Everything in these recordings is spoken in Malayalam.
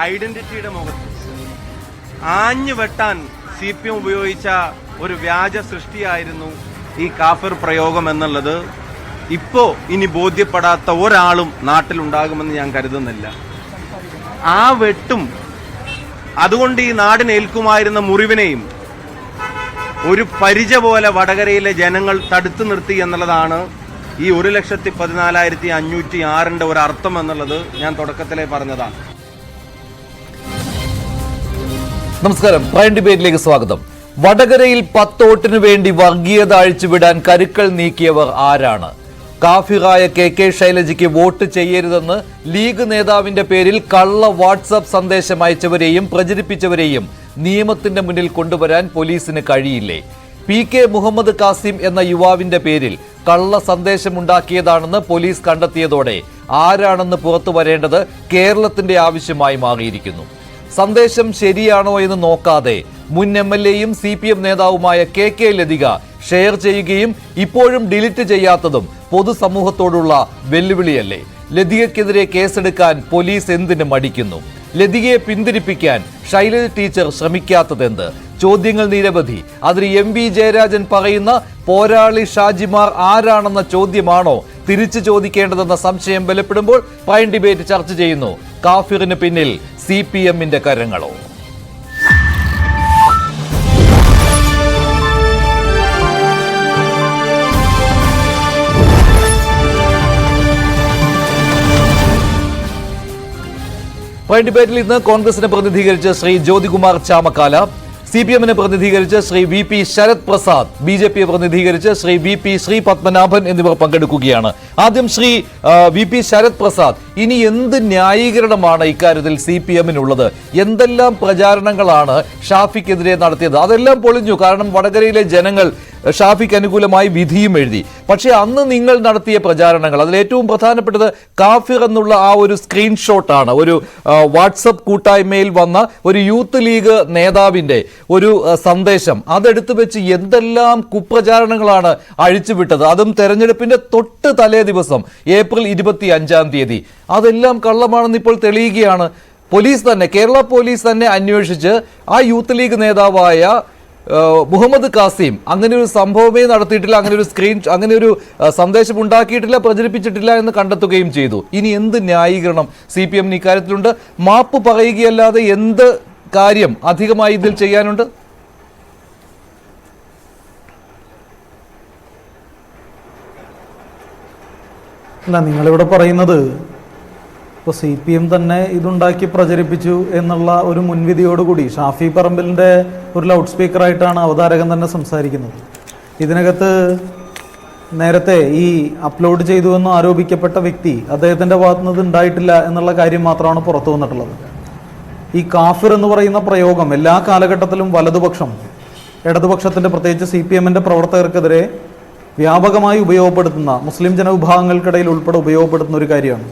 ഐഡന്റിറ്റിയുടെ മുഖത്ത് ആഞ്ഞു വെട്ടാൻ CPM ഉപയോഗിച്ച ഒരു വ്യാജ സൃഷ്ടിയായിരുന്നു ഈ കാഫിർ പ്രയോഗം എന്നുള്ളത് ഇനി ബോധ്യപ്പെടാത്ത ഒരാളും നാട്ടിലുണ്ടാകുമെന്ന് ഞാൻ കരുതുന്നില്ല. ആ വെട്ടും അതുകൊണ്ട് ഈ നാടിനേൽക്കുമായിരുന്ന മുറിവിനെയും ഒരു പരിച പോലെ വടകരയിലെ ജനങ്ങൾ തടുത്തു നിർത്തി എന്നുള്ളതാണ് ഈ 1,14,506 ഒരു അർത്ഥം എന്നുള്ളത് ഞാൻ തുടക്കത്തിലേ പറഞ്ഞതാണ്. നമസ്കാരം, പ്രൈം ഡിബേറ്റിലേക്ക് സ്വാഗതം. വടകരയിൽ 10 വോട്ടിനു വേണ്ടി വർഗീയത അഴിച്ചുവിടാൻ കരുക്കൾ നീക്കിയവർ ആരാണ്? കാഫിറായ KK ശൈലജയ്ക്ക് വോട്ട് ചെയ്യരുതെന്ന് ലീഗ് നേതാവിന്റെ പേരിൽ കള്ള വാട്സാപ്പ് സന്ദേശം അയച്ചവരെയും പ്രചരിപ്പിച്ചവരെയും നിയമത്തിന്റെ മുന്നിൽ കൊണ്ടുവരാൻ പോലീസിന് കഴിയില്ലേ? PK മുഹമ്മദ് കാസിം എന്ന യുവാവിന്റെ പേരിൽ കള്ള സന്ദേശമുണ്ടാക്കിയതാണെന്ന് പോലീസ് കണ്ടെത്തിയതോടെ ആരാണെന്ന് പുറത്തു വരേണ്ടത് കേരളത്തിന്റെ ആവശ്യമായി മാറിയിരിക്കുന്നു. സന്ദേശം ശരിയാണോ എന്ന് നോക്കാതെ മുൻ MLAയും CPM നേതാവുമായ KK ലതിക ഷെയർ ചെയ്യുകയും ഇപ്പോഴും ഡിലീറ്റ് ചെയ്യാത്തതും പൊതുസമൂഹത്തോടുള്ള വെല്ലുവിളിയല്ലേ? ലതികയ്ക്കെതിരെ കേസെടുക്കാൻ പോലീസ് എന്തിന് മടിക്കുന്നു? ലതികയെ പിന്തിരിപ്പിക്കാൻ ശൈലജ ടീച്ചർ ശ്രമിക്കാത്തതെന്ത്? ചോദ്യങ്ങൾ നിരവധി. അതിൽ MV ജയരാജൻ പറയുന്ന പോരാളി ഷാജിമാർ ആരാണെന്ന ചോദ്യമാണോ തിരിച്ചു ചോദിക്കേണ്ടതെന്ന സംശയം ബലപ്പെടുമ്പോൾ പ്രൈം ഡിബേറ്റ് ചർച്ച ചെയ്യുന്നു. കാഫിറിന് പിന്നിൽ CPMന്റെ കരങ്ങളോ? പ്രൈം ഡിബേറ്റിൽ ഇന്ന് കോൺഗ്രസിനെ പ്രതിനിധീകരിച്ച് ശ്രീ ജ്യോതികുമാർ ചാമക്കാല, CPMനെ പ്രതിനിധീകരിച്ച് ശ്രീ VP ശരത് പ്രസാദ്, BJPയെ പ്രതിനിധീകരിച്ച് ശ്രീ VP ശ്രീ പത്മനാഭൻ എന്നിവർ പങ്കെടുക്കുകയാണ്. ആദ്യം ശ്രീ VP ശരത് പ്രസാദ്, ഇനി എന്ത് ന്യായീകരണമാണ് ഇക്കാര്യത്തിൽ CPMനുള്ളത്? എന്തെല്ലാം പ്രചാരണങ്ങളാണ് ഷാഫിക്കെതിരെ നടത്തിയത്? അതെല്ലാം പൊളിഞ്ഞു. കാരണം വടകരയിലെ ജനങ്ങൾ ഷാഫിക്ക് അനുകൂലമായി വിധിയും എഴുതി. പക്ഷേ അന്ന് നിങ്ങൾ നടത്തിയ പ്രചാരണങ്ങൾ, അതിൽ ഏറ്റവും പ്രധാനപ്പെട്ടത് കാഫിർ എന്നുള്ള ആ ഒരു സ്ക്രീൻഷോട്ടാണ്. ഒരു വാട്സപ്പ് കൂട്ടായ്മയിൽ വന്ന ഒരു യൂത്ത് ലീഗ് നേതാവിന്റെ ഒരു സന്ദേശം, അതെടുത്തു വെച്ച് എന്തെല്ലാം കുപ്രചാരണങ്ങളാണ് അഴിച്ചുവിട്ടത്. അതും തെരഞ്ഞെടുപ്പിന്റെ തൊട്ട് തലേ ദിവസം ഏപ്രിൽ 25-ാം തീയതി. അതെല്ലാം കള്ളമാണെന്ന് ഇപ്പോൾ തെളിയുകയാണ്. പോലീസ് തന്നെ, കേരള പോലീസ് തന്നെ അന്വേഷിച്ച് ആ യൂത്ത് ലീഗ് നേതാവായ മുഹമ്മദ് കാസിം അങ്ങനെ ഒരു സംഭവമേ നടത്തിയിട്ടില്ല, അങ്ങനെ ഒരു സന്ദേശം ഉണ്ടാക്കിയിട്ടില്ല, പ്രചരിപ്പിച്ചിട്ടില്ല എന്ന് കണ്ടെത്തുകയും ചെയ്തു. ഇനി എന്ത് ന്യായീകരണം CPM ഇക്കാര്യത്തിലുണ്ട്? മാപ്പ് പറയുകയല്ലാതെ എന്ത് കാര്യം അധികമായി ഇതിൽ ചെയ്യാനുണ്ട്? അല്ല, നിങ്ങളിവിടെ പറയുന്നത് ഇപ്പോൾ CPM തന്നെ ഇതുണ്ടാക്കി പ്രചരിപ്പിച്ചു എന്നുള്ള ഒരു മുൻവിധിയോടുകൂടി ഷാഫി പറമ്പിലിൻ്റെ ഒരു ലൗഡ് സ്പീക്കറായിട്ടാണ് അവതാരകൻ തന്നെ സംസാരിക്കുന്നത്. ഇതിനകത്ത് നേരത്തെ ഈ അപ്ലോഡ് ചെയ്തു എന്ന് ആരോപിക്കപ്പെട്ട വ്യക്തി അദ്ദേഹത്തിൻ്റെ ഭാഗത്തുനിന്ന് ഉണ്ടായിട്ടില്ല എന്നുള്ള കാര്യം മാത്രമാണ് പുറത്തു വന്നിട്ടുള്ളത്. ഈ കാഫിർ എന്ന് പറയുന്ന പ്രയോഗം എല്ലാ കാലഘട്ടത്തിലും വലതുപക്ഷം, ഇടതുപക്ഷത്തിൻ്റെ പ്രത്യേകിച്ച് CPMൻ്റെ പ്രവർത്തകർക്കെതിരെ വ്യാപകമായി ഉപയോഗപ്പെടുത്തുന്ന, മുസ്ലിം ജനവിഭാഗങ്ങൾക്കിടയിൽ ഉൾപ്പെടെ ഉപയോഗപ്പെടുത്തുന്ന ഒരു കാര്യമാണ്.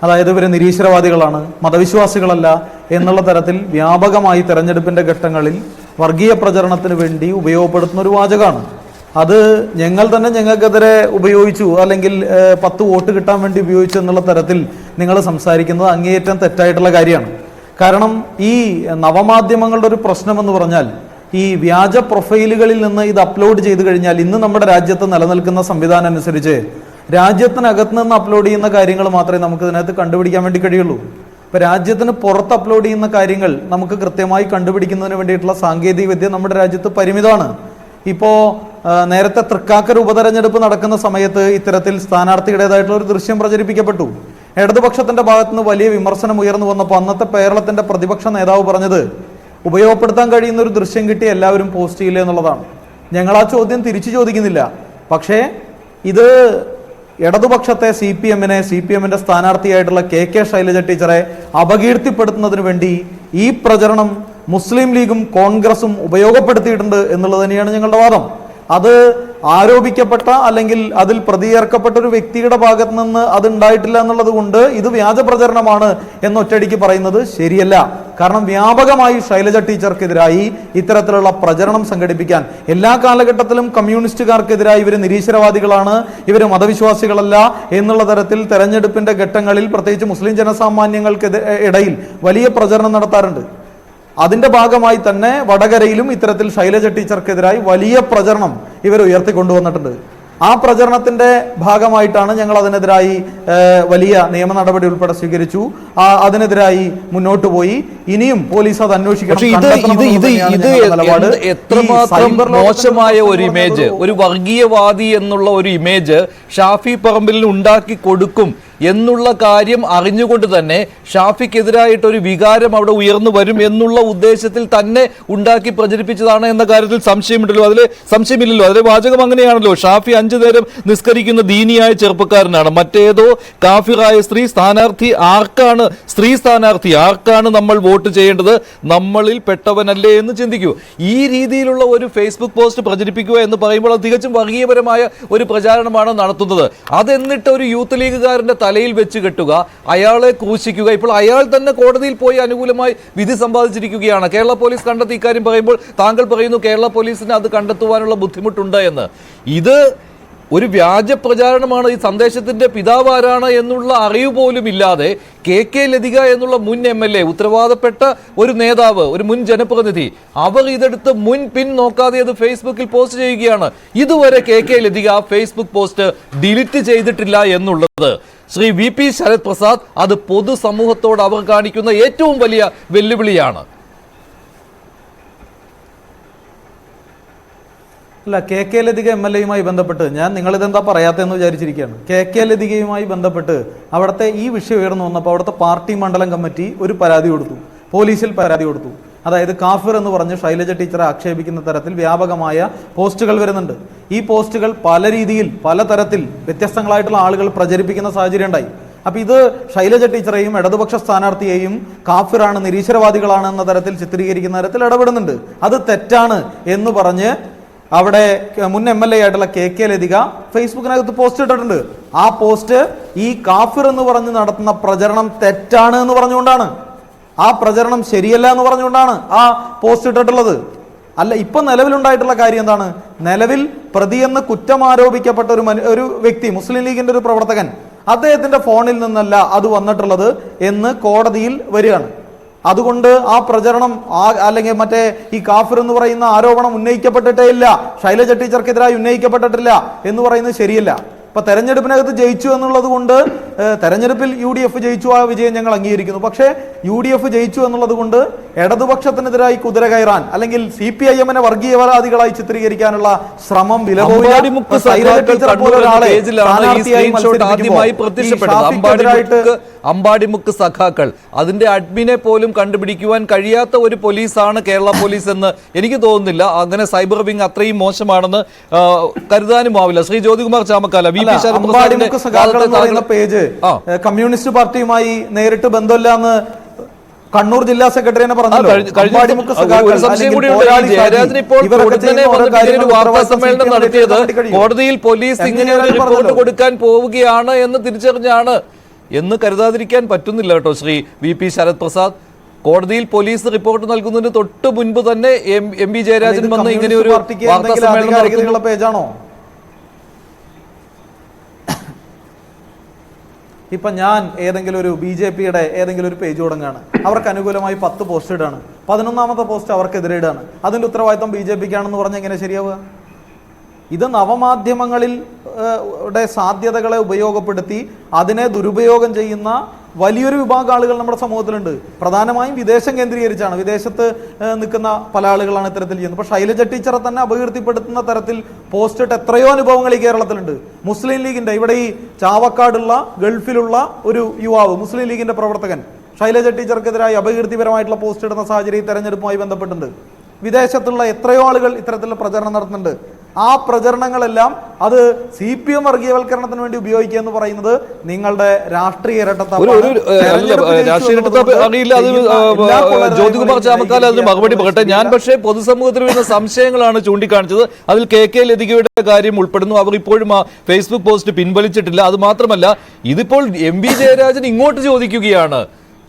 അതായത് ഇവർ നിരീശ്വരവാദികളാണ്, മതവിശ്വാസികളല്ല എന്നുള്ള തരത്തിൽ വ്യാപകമായി തെരഞ്ഞെടുപ്പിൻ്റെ ഘട്ടങ്ങളിൽ വർഗീയ പ്രചരണത്തിന് വേണ്ടി ഉപയോഗപ്പെടുത്തുന്ന ഒരു വാചകമാണ്. അത് ഞങ്ങൾ തന്നെ ഞങ്ങൾക്കെതിരെ ഉപയോഗിച്ചു, അല്ലെങ്കിൽ 10 വോട്ട് കിട്ടാൻ വേണ്ടി ഉപയോഗിച്ചു എന്നുള്ള തരത്തിൽ നിങ്ങൾ സംസാരിക്കുന്നത് അങ്ങേയറ്റം തെറ്റായിട്ടുള്ള കാര്യമാണ്. കാരണം ഈ നവമാധ്യമങ്ങളുടെ ഒരു പ്രശ്നമെന്ന് പറഞ്ഞാൽ ഈ വ്യാജ പ്രൊഫൈലുകളിൽ നിന്ന് ഇത് അപ്ലോഡ് ചെയ്ത് കഴിഞ്ഞാൽ ഇന്ന് നമ്മുടെ രാജ്യത്ത് നിലനിൽക്കുന്ന സംവിധാനം അനുസരിച്ച് രാജ്യത്തിനകത്ത് നിന്ന് അപ്ലോഡ് ചെയ്യുന്ന കാര്യങ്ങൾ മാത്രമേ നമുക്ക് ഇതിനകത്ത് കണ്ടുപിടിക്കാൻ വേണ്ടി കഴിയുള്ളൂ. ഇപ്പം രാജ്യത്തിന് പുറത്ത് അപ്ലോഡ് ചെയ്യുന്ന കാര്യങ്ങൾ നമുക്ക് കൃത്യമായി കണ്ടുപിടിക്കുന്നതിന് വേണ്ടിയിട്ടുള്ള സാങ്കേതിക വിദ്യ നമ്മുടെ രാജ്യത്ത് പരിമിതമാണ്. ഇപ്പോൾ നേരത്തെ തൃക്കാക്കര ഉപതെരഞ്ഞെടുപ്പ് നടക്കുന്ന സമയത്ത് ഇത്തരത്തിൽ സ്ഥാനാർത്ഥിയുടേതായിട്ടുള്ള ഒരു ദൃശ്യം പ്രചരിപ്പിക്കപ്പെട്ടു. ഇടതുപക്ഷത്തിന്റെ ഭാഗത്തുനിന്ന് വലിയ വിമർശനം ഉയർന്നു വന്നപ്പോൾ അന്നത്തെ കേരളത്തിന്റെ പ്രതിപക്ഷ നേതാവ് പറഞ്ഞത് ഉപയോഗപ്പെടുത്താൻ കഴിയുന്ന ഒരു ദൃശ്യം കിട്ടി എല്ലാവരും പോസ്റ്റ് ചെയ്യില്ല എന്നുള്ളതാണ്. ഞങ്ങൾ ആ ചോദ്യം തിരിച്ചു ചോദിക്കുന്നില്ല. പക്ഷേ ഇത് ഇടതുപക്ഷത്തെ CPMന്റെ സ്ഥാനാർത്ഥിയായിട്ടുള്ള KK ശൈലജ ടീച്ചറെ അപകീർത്തിപ്പെടുത്തുന്നതിന് വേണ്ടി ഈ പ്രചരണം മുസ്ലിം ലീഗും കോൺഗ്രസും ഉപയോഗപ്പെടുത്തിയിട്ടുണ്ട് എന്നുള്ളത് തന്നെയാണ് ഞങ്ങളുടെ വാദം. അത് ആരോപിക്കപ്പെട്ട അല്ലെങ്കിൽ അതിൽ പ്രതിയേർക്കപ്പെട്ട ഒരു വ്യക്തിയുടെ ഭാഗത്ത് നിന്ന് അത് ഉണ്ടായിട്ടില്ല എന്നുള്ളത് കൊണ്ട് ഇത് വ്യാജ പ്രചരണമാണ് എന്നൊറ്റയടിക്ക് പറയുന്നത് ശരിയല്ല. കാരണം വ്യാപകമായി ശൈലജ ടീച്ചർക്കെതിരായി ഇത്തരത്തിലുള്ള പ്രചരണം സംഘടിപ്പിക്കാൻ എല്ലാ കാലഘട്ടത്തിലും കമ്മ്യൂണിസ്റ്റുകാർക്കെതിരായി ഇവർ നിരീശ്വരവാദികളാണ്, ഇവർ മതവിശ്വാസികളല്ല എന്നുള്ള തരത്തിൽ തെരഞ്ഞെടുപ്പിന്റെ ഘട്ടങ്ങളിൽ പ്രത്യേകിച്ച് മുസ്ലിം ജനസാമാന്യങ്ങൾക്ക് ഇടയിൽ വലിയ പ്രചരണം നടത്താറുണ്ട്. അതിന്റെ ഭാഗമായി തന്നെ വടകരയിലും ഇത്തരത്തിൽ ശൈലജ ടീച്ചർക്കെതിരായി വലിയ പ്രചരണം ഇവർ ഉയർത്തിക്കൊണ്ടുവന്നിട്ടുണ്ട്. ആ പ്രചരണത്തിന്റെ ഭാഗമായിട്ടാണ് ഞങ്ങൾ അതിനെതിരായി വലിയ നിയമ നടപടി ഉൾപ്പെടെ സ്വീകരിച്ചു. അതിനെതിരായി മുന്നോട്ട് പോയി. ഇനിയും പോലീസ് അത് അന്വേഷിക്കണം. എത്രമാത്രം മോശമായ ഒരു ഇമേജ്, ഒരു വർഗീയവാദി എന്നുള്ള ഒരു ഇമേജ് ഷാഫി പറമ്പിലിന് ഉണ്ടാക്കി കൊടുക്കും എന്നുള്ള കാര്യം അറിഞ്ഞുകൊണ്ട് തന്നെ ഷാഫിക്കെതിരായിട്ട് ഒരു വികാരം അവിടെ ഉയർന്നു വരും എന്നുള്ള ഉദ്ദേശത്തിൽ തന്നെ ഉണ്ടാക്കി പ്രചരിപ്പിച്ചതാണ് എന്ന കാര്യത്തിൽ സംശയമില്ലല്ലോ. അതിലെ വാചകം അങ്ങനെയാണല്ലോ. ഷാഫി 5 നേരം നിസ്കരിക്കുന്ന ദീനിയായ ചെറുപ്പക്കാരനാണ്. മറ്റേതോ കാഫിറായ സ്ത്രീ സ്ഥാനാർത്ഥി ആർക്കാണ് നമ്മൾ വോട്ട് ചെയ്യേണ്ടത്, നമ്മളിൽ പെട്ടവനല്ലേ എന്ന് ചിന്തിക്കൂ. ഈ രീതിയിലുള്ള ഒരു ഫേസ്ബുക്ക് പോസ്റ്റ് പ്രചരിപ്പിക്കുക എന്ന് പറയുമ്പോൾ അത് തികച്ചും വർഗീയപരമായ ഒരു പ്രചാരണമാണ് നടത്തുന്നത്. അതെന്നിട്ട് ഒരു യൂത്ത് ലീഗുകാരന്റെ തലയിൽ വെച്ച് കെട്ടുക, അയാളെ ക്രൂശിക്കുക. ഇപ്പോൾ അയാൾ തന്നെ കോടതിയിൽ പോയി അനുകൂലമായി വിധി സമ്പാദിച്ചിരിക്കുകയാണ്. കേരള പോലീസ് കണ്ടെത്തി ഇക്കാര്യം പറയുമ്പോൾ താങ്കൾ പറയുന്നു കേരള പോലീസിന് അത് കണ്ടെത്തുവാനുള്ള ബുദ്ധിമുട്ടുണ്ട് എന്ന്. ഇത് ഒരു വ്യാജ പ്രചാരണമാണ്. ഈ സന്ദേശത്തിന്റെ പിതാവ് ആരാണ് എന്നുള്ള അറിവ് പോലും ഇല്ലാതെ കെ ലതിക എന്നുള്ള മുൻ MLA, ഉത്തരവാദപ്പെട്ട ഒരു നേതാവ്, ഒരു മുൻ ജനപ്രതിനിധി, അവർ ഇതെടുത്ത് മുൻ പിൻ നോക്കാതെ അത് ഫേസ്ബുക്കിൽ പോസ്റ്റ് ചെയ്യുകയാണ്. ഇതുവരെ K Lathika Facebook post delete ചെയ്തിട്ടില്ല എന്നുള്ളത് ശ്രീ VP ശരത് പ്രസാദ്, അത് പൊതുസമൂഹത്തോട് അവർ കാണിക്കുന്ന ഏറ്റവും വലിയ വെല്ലുവിളിയാണ്. അല്ല, കെ ലതിക MLA-യുമായി ബന്ധപ്പെട്ട് നിങ്ങളിതെന്താ പറയാത്തതെന്ന് വിചാരിച്ചിരിക്കുകയാണ്. കെ ലതികയുമായി ബന്ധപ്പെട്ട് അവിടുത്തെ ഈ വിഷയം ഉയർന്നു വന്നപ്പോൾ അവിടുത്തെ പാർട്ടി മണ്ഡലം കമ്മിറ്റി ഒരു പരാതി കൊടുത്തു, പോലീസിൽ പരാതി കൊടുത്തു. അതായത് കാഫിർ എന്ന് പറഞ്ഞ് ശൈലജ ടീച്ചറെ ആക്ഷേപിക്കുന്ന തരത്തിൽ വ്യാപകമായ പോസ്റ്റുകൾ വരുന്നുണ്ട്. ഈ പോസ്റ്റുകൾ പല രീതിയിൽ പലതരത്തിൽ വ്യത്യസ്തങ്ങളായിട്ടുള്ള ആളുകൾ പ്രചരിപ്പിക്കുന്ന സാഹചര്യം ഉണ്ടായി. അപ്പൊ ഇത് ശൈലജ ടീച്ചറെയും ഇടതുപക്ഷ സ്ഥാനാർത്ഥിയെയും കാഫിറാണ്, നിരീശ്വരവാദികളാണ് എന്ന തരത്തിൽ ചിത്രീകരിക്കുന്ന തരത്തിൽ ഇടപെടുന്നുണ്ട്. അത് തെറ്റാണ് എന്ന് പറഞ്ഞ് അവിടെ മുൻ MLA ആയിട്ടുള്ള കെ ലതിക ഫേസ്ബുക്കിനകത്ത് പോസ്റ്റ് ഇട്ടിട്ടുണ്ട്. ആ പോസ്റ്റ് ഈ കാഫിർ എന്ന് പറഞ്ഞ് നടത്തുന്ന പ്രചരണം തെറ്റാണ് എന്ന് പറഞ്ഞുകൊണ്ടാണ്, ആ പ്രചരണം ശരിയല്ല എന്ന് പറഞ്ഞുകൊണ്ടാണ് ആ പോസ്റ്റ് ഇട്ടിട്ടുള്ളത്. അല്ല, ഇപ്പൊ നിലവിലുണ്ടായിട്ടുള്ള കാര്യം എന്താണ്? നിലവിൽ പ്രതിയെന്ന് കുറ്റമാരോപിക്കപ്പെട്ട ഒരു വ്യക്തി, മുസ്ലിം ലീഗിന്റെ ഒരു പ്രവർത്തകൻ, അദ്ദേഹത്തിന്റെ ഫോണിൽ നിന്നല്ല അത് വന്നിട്ടുള്ളത് എന്ന് കോടതിയിൽ വരികയാണ്. അതുകൊണ്ട് ആ പ്രചരണം അല്ലെങ്കിൽ മറ്റേ ഈ കാഫിർ എന്ന് പറയുന്ന ആരോപണം ഉന്നയിക്കപ്പെട്ടിട്ടേ ഇല്ല, ശൈലജ ടീച്ചർക്കെതിരായി ഉന്നയിക്കപ്പെട്ടിട്ടില്ല എന്ന് പറയുന്നത് ശരിയല്ല. ഇപ്പൊ തെരഞ്ഞെടുപ്പിനകത്ത് ജയിച്ചു എന്നുള്ളത് കൊണ്ട് തെരഞ്ഞെടുപ്പിൽ UDF ജയിച്ചു, ആ വിജയം ഞങ്ങൾ അംഗീകരിക്കുന്നു. പക്ഷേ UDF ജയിച്ചു എന്നുള്ളത് കൊണ്ട് ഇടതുപക്ഷത്തിനെതിരായി കുതിര കയറാൻ അല്ലെങ്കിൽ CPIM-നെ വർഗീയവാദികളായി ചിത്രീകരിക്കാനുള്ള ശ്രമം അമ്പാടിമുക്ക് സഖാക്കൾ, അതിന്റെ അഡ്മിനെ പോലും കണ്ടുപിടിക്കുവാൻ കഴിയാത്ത ഒരു പോലീസാണ് കേരള പോലീസ് എന്ന് എനിക്ക് തോന്നുന്നില്ല. അങ്ങനെ സൈബർ വിങ് അത്രയും മോശമാണെന്ന് കരുതാനും ആവില്ല. ശ്രീ ജ്യോതികുമാർ ചാമക്കാല, പേജ് കമ്മ്യൂണിസ്റ്റ് പാർട്ടിയുമായി നേരിട്ട് ബന്ധമില്ല എന്ന് കണ്ണൂർ ജില്ലാ സെക്രട്ടറി തന്നെ പറഞ്ഞല്ലോ. കോടതിയിൽ പോലീസ് ഇങ്ങനെ ഒരു റിപ്പോർട്ട് കൊടുക്കാൻ പോവുകയാണ് എന്ന് തിരിച്ചറിഞ്ഞാണ് എന്ന് കരുതാതിരിക്കാൻ പറ്റുന്നില്ല കേട്ടോ. ശ്രീ VP ശരത് പ്രസാദ്, കോടതിയിൽ പോലീസ് റിപ്പോർട്ട് നൽകുന്നതിന് തൊട്ട് മുൻപ് തന്നെ MB ജയരാജൻ വന്ന് ഇങ്ങനെ ഒരു വാർത്താ സമ്മേളനം നടത്തുന്ന പേജാണോ? ഇപ്പൊ ഞാൻ ഏതെങ്കിലും ഒരു BJP-യുടെ ഏതെങ്കിലും ഒരു പേജ് തുടങ്ങുകയാണ്, അവർക്ക് അനുകൂലമായി 10 പോസ്റ്റ് ഇടാണ്, 11ാമത്തെ പോസ്റ്റ് അവർക്കെതിരെ ഇടാണ്, അതിന്റെ ഉത്തരവാദിത്തം BJP-ക്കാണെന്ന് പറഞ്ഞാൽ എങ്ങനെ ശരിയാവുക? ഇത് നവമാധ്യമങ്ങളിൽ സാധ്യതകളെ ഉപയോഗപ്പെടുത്തി അതിനെ ദുരുപയോഗം ചെയ്യുന്ന വലിയൊരു വിഭാഗം ആളുകൾ നമ്മുടെ സമൂഹത്തിലുണ്ട്. പ്രധാനമായും വിദേശം കേന്ദ്രീകരിച്ചാണ്, വിദേശത്ത് നിൽക്കുന്ന പല ആളുകളാണ് ഇത്തരത്തിൽ ചെയ്യുന്നത്. ഇപ്പോൾ ശൈലജ ടീച്ചറെ തന്നെ അപകീർത്തിപ്പെടുത്തുന്ന തരത്തിൽ പോസ്റ്റ് ഇട്ട് എത്രയോ അനുഭവങ്ങൾ ഈ കേരളത്തിലുണ്ട്. മുസ്ലിം ലീഗിന്റെ ഇവിടെ ഈ ചാവക്കാടുള്ള ഗൾഫിലുള്ള ഒരു യുവാവ്, മുസ്ലിം ലീഗിന്റെ പ്രവർത്തകൻ, ശൈലജ ടീച്ചർക്കെതിരായി അപകീർത്തിപരമായിട്ടുള്ള പോസ്റ്റ് ഇടുന്ന സാഹചര്യം തെരഞ്ഞെടുപ്പുമായി ബന്ധപ്പെട്ടുണ്ട്. വിദേശത്തുള്ള എത്രയോ ആളുകൾ ഇത്തരത്തിലുള്ള പ്രചരണം നടത്തുന്നുണ്ട്. ആ പ്രചരണങ്ങളെല്ലാം അത് CPM വർഗീയവൽക്കരണത്തിന് വേണ്ടി ഉപയോഗിക്കുക എന്ന് പറയുന്നത് നിങ്ങളുടെ രാഷ്ട്രീയ രാഷ്ട്രീയ അറിയില്ല. അത് ജ്യോതികുമാർ ചാമക്കാല അതിന് മറുപടി പറയട്ടെ. ഞാൻ പക്ഷേ പൊതുസമൂഹത്തിൽ വരുന്ന സംശയങ്ങളാണ് ചൂണ്ടിക്കാണിച്ചത്. അതിൽ KK ലതികയുടെ കാര്യം ഉൾപ്പെടുന്നു. അവർ ഇപ്പോഴും ആ ഫേസ്ബുക്ക് പോസ്റ്റ് പിൻവലിച്ചിട്ടില്ല. അത് മാത്രമല്ല, ഇതിപ്പോൾ MV ജയരാജൻ ഇങ്ങോട്ട് ചോദിക്കുകയാണ്,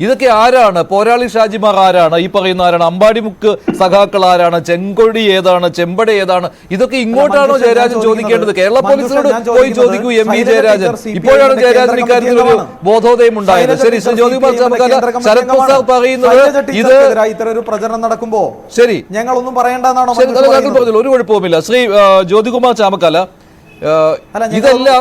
ഇതൊക്കെ ആരാണ്? പോരാളി ഷാജിമാർ ആരാണ്? ഈ പറയുന്ന ആരാണ്? അമ്പാടിമുക്ക് സഖാക്കൾ ആരാണ്? ചെങ്കൊടി ഏതാണ്? ചെമ്പട ഏതാണ്? ഇതൊക്കെ ഇങ്ങോട്ടാണോ ജയരാജൻ ചോദിക്കേണ്ടത്? കേരള പോലീസിനോട് പോയി ചോദിക്കൂ MV ജയരാജൻ. ഇപ്പോഴാണ് ജയരാജൻ ഇക്കാര്യത്തിൽ ഒരു ബോധോദയം ഉണ്ടായത്. ശരി, ശ്രീ ജ്യോതികുമാർ ചാമക്കാല, ശരത് പ്രസാദ് പറയുന്നത് ഇത് ഇത്തരം ഒരു പ്രചരണം നടക്കുമ്പോ ശരി ഞങ്ങളൊന്നും പറയേണ്ടെന്നാണോ? പറഞ്ഞല്ലോ, ഒരു കുഴപ്പവുമില്ല. ശ്രീ ജ്യോതികുമാർ ചാമക്കാല, ഇതെല്ലാം